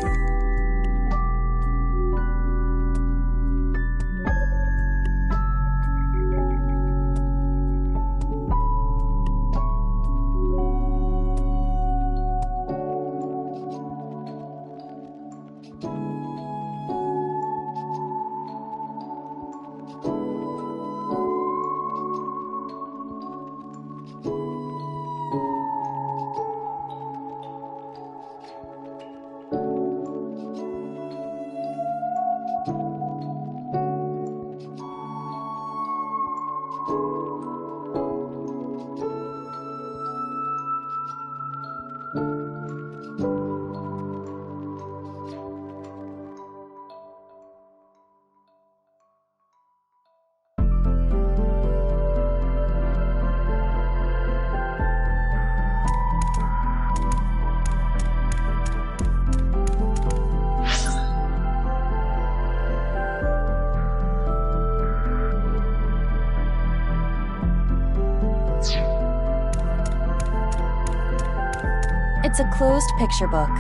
It's a closed picture book.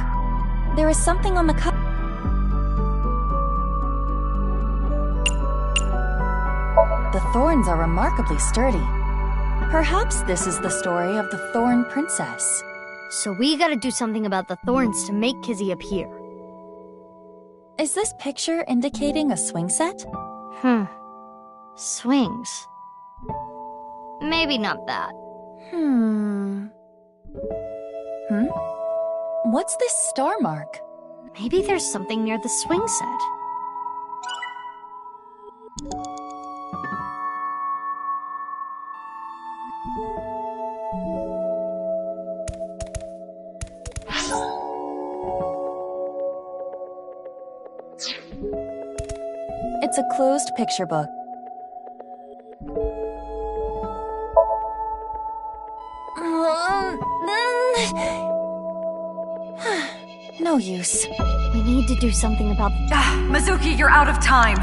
There is something on the cover. The thorns are remarkably sturdy. Perhaps this is the story of the Thorn Princess.
So we gotta do something about the thorns to make Kizzy appear.
Is this picture indicating a swing set?
Swings. Maybe not that.
What's this star mark?
Maybe there's something near the swing set.
It's a closed picture book. No use.
We need to do something about...
Mizuki, you're out of time!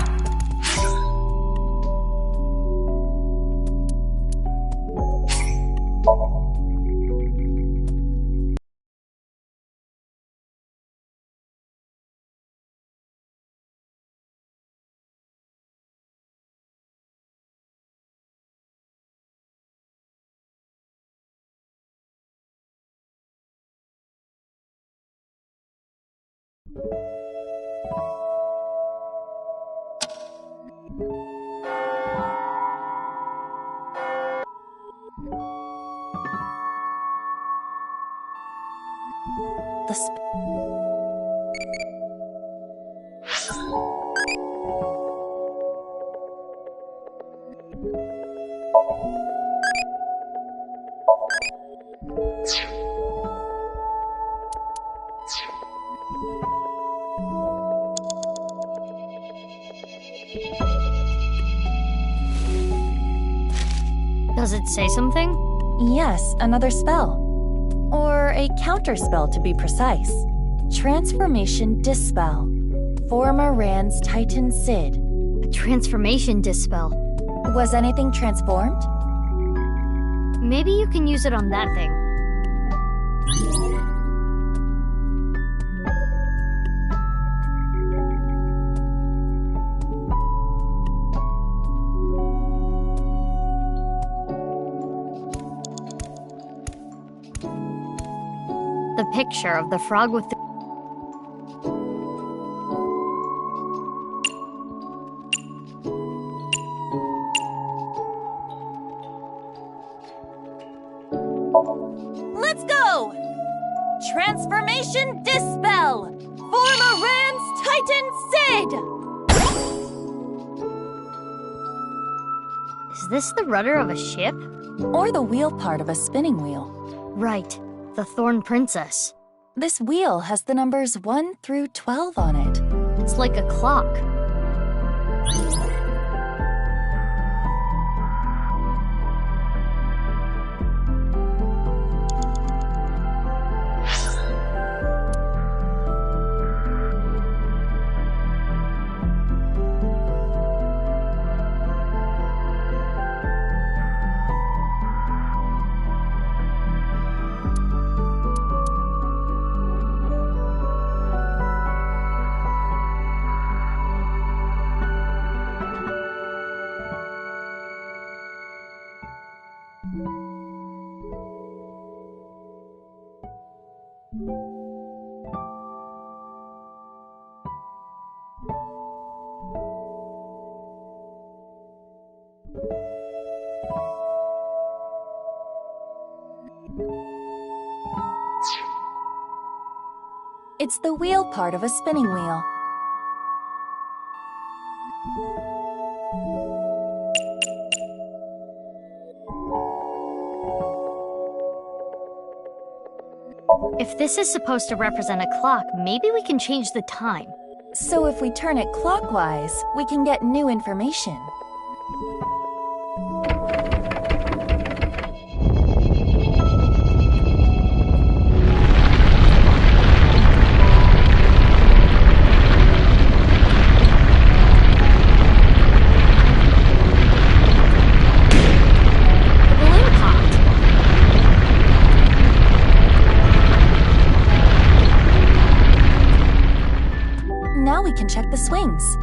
Does it say something?
Yes, another spell. Or a counterspell to be precise. Transformation Dispel. Former Rand's Titan Sid.
A transformation dispel.
Was anything transformed?
Maybe you can use it on that thing. The picture of the frog with the...
Let's go! Transformation Dispel! Former Rand's Titan Sid!
Is this the rudder of a ship?
Or the wheel part of a spinning wheel.
Right. The Thorn Princess.
This wheel has the numbers 1 through 12 on it.
It's like a clock.
It's the wheel part of a spinning wheel.
If this is supposed to represent a clock, maybe we can change the time.
So if we turn it clockwise, we can get new information. can check the swings.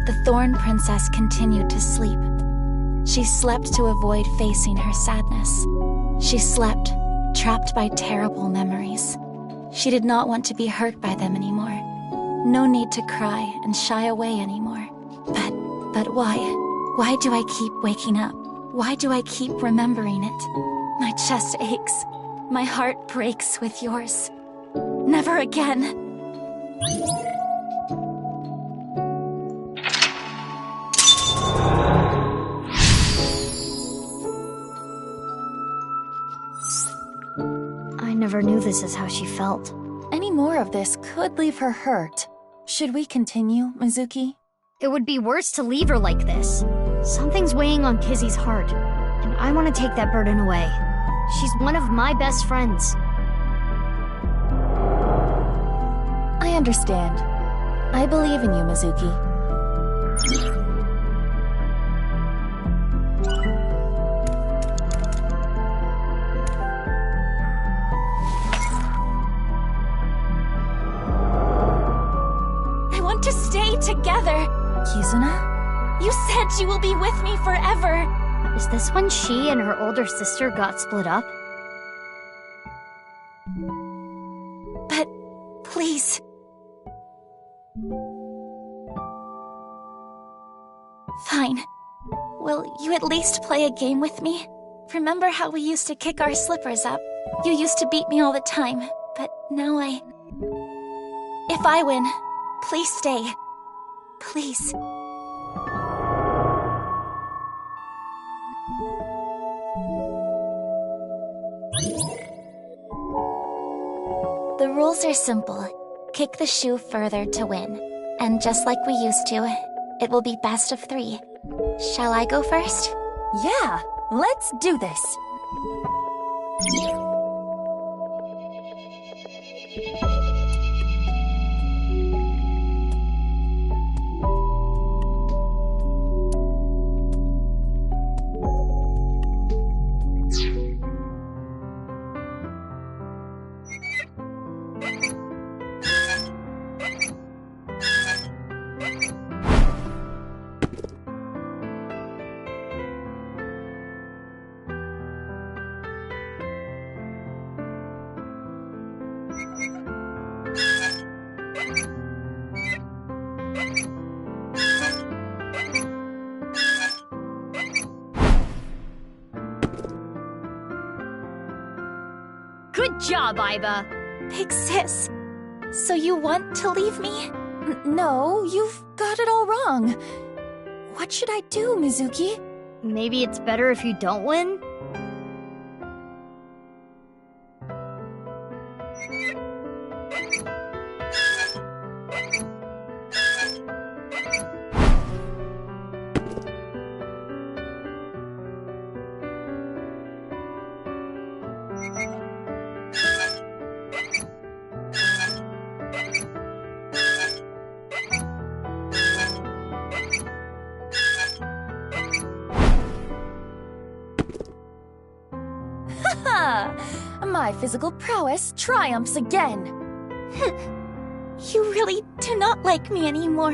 The Thorn Princess continued to sleep. She slept to avoid facing her sadness. She slept, trapped by terrible memories. She did not want to be hurt by them anymore. No need to cry and shy away anymore. But why? Why do I keep waking up? Why do I keep remembering it? My chest aches. My heart breaks with yours. Never again.
I never knew this is how she felt.
Any more of this could leave her hurt. Should we continue, Mizuki?
It would be worse to leave her like this. Something's weighing on Kizzy's heart, and I want to take that burden away. She's one of my best friends.
I understand. I believe in you, Mizuki.
I want to stay together.
Kizuna?
You said you will be with me forever.
Is this when she and her older sister got split up?
But please. Fine. Will you at least play a game with me? Remember how we used to kick our slippers up? You used to beat me all the time, but now If I win, please stay. Please. The rules are simple. Kick the shoe further to win. And just like we used to, it will be best of 3. Shall I go first?
Yeah, let's do this.
Good job, Aiba!
Big sis, so you want to leave me?
No, you've got it all wrong. What should I do, Mizuki?
Maybe it's better if you don't win?
My physical prowess triumphs again.
You really do not like me anymore.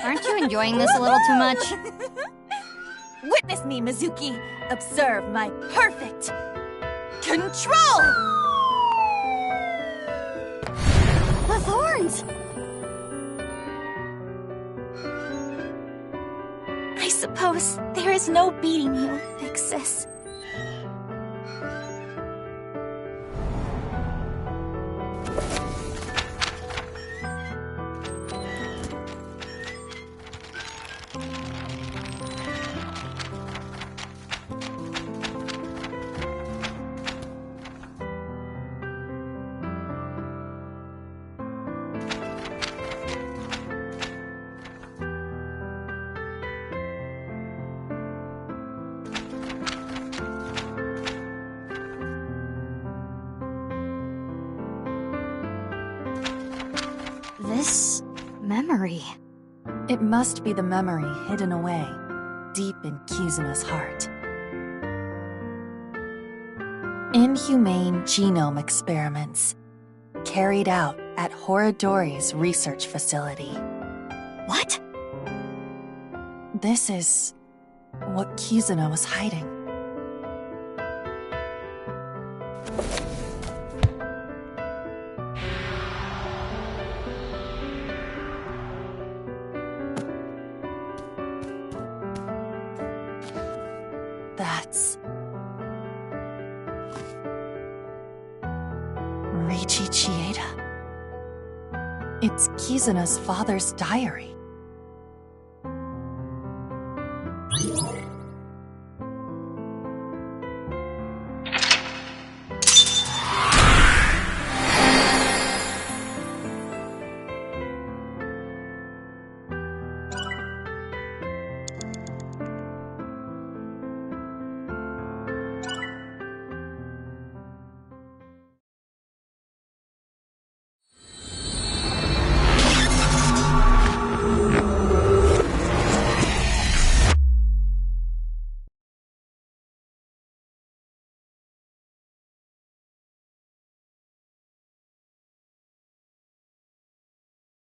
Aren't you enjoying this a little too much?
Witness me, Mizuki. Observe my perfect control!
The thorns!
I suppose there is no beating you, big sis.
memory.
It must be the memory hidden away, deep in Kizuna's heart. Inhumane genome experiments, carried out at Horadori's research facility.
What?
This is what Kizuna was hiding. That's Reichi Chieda. It's Kizuna's father's diary.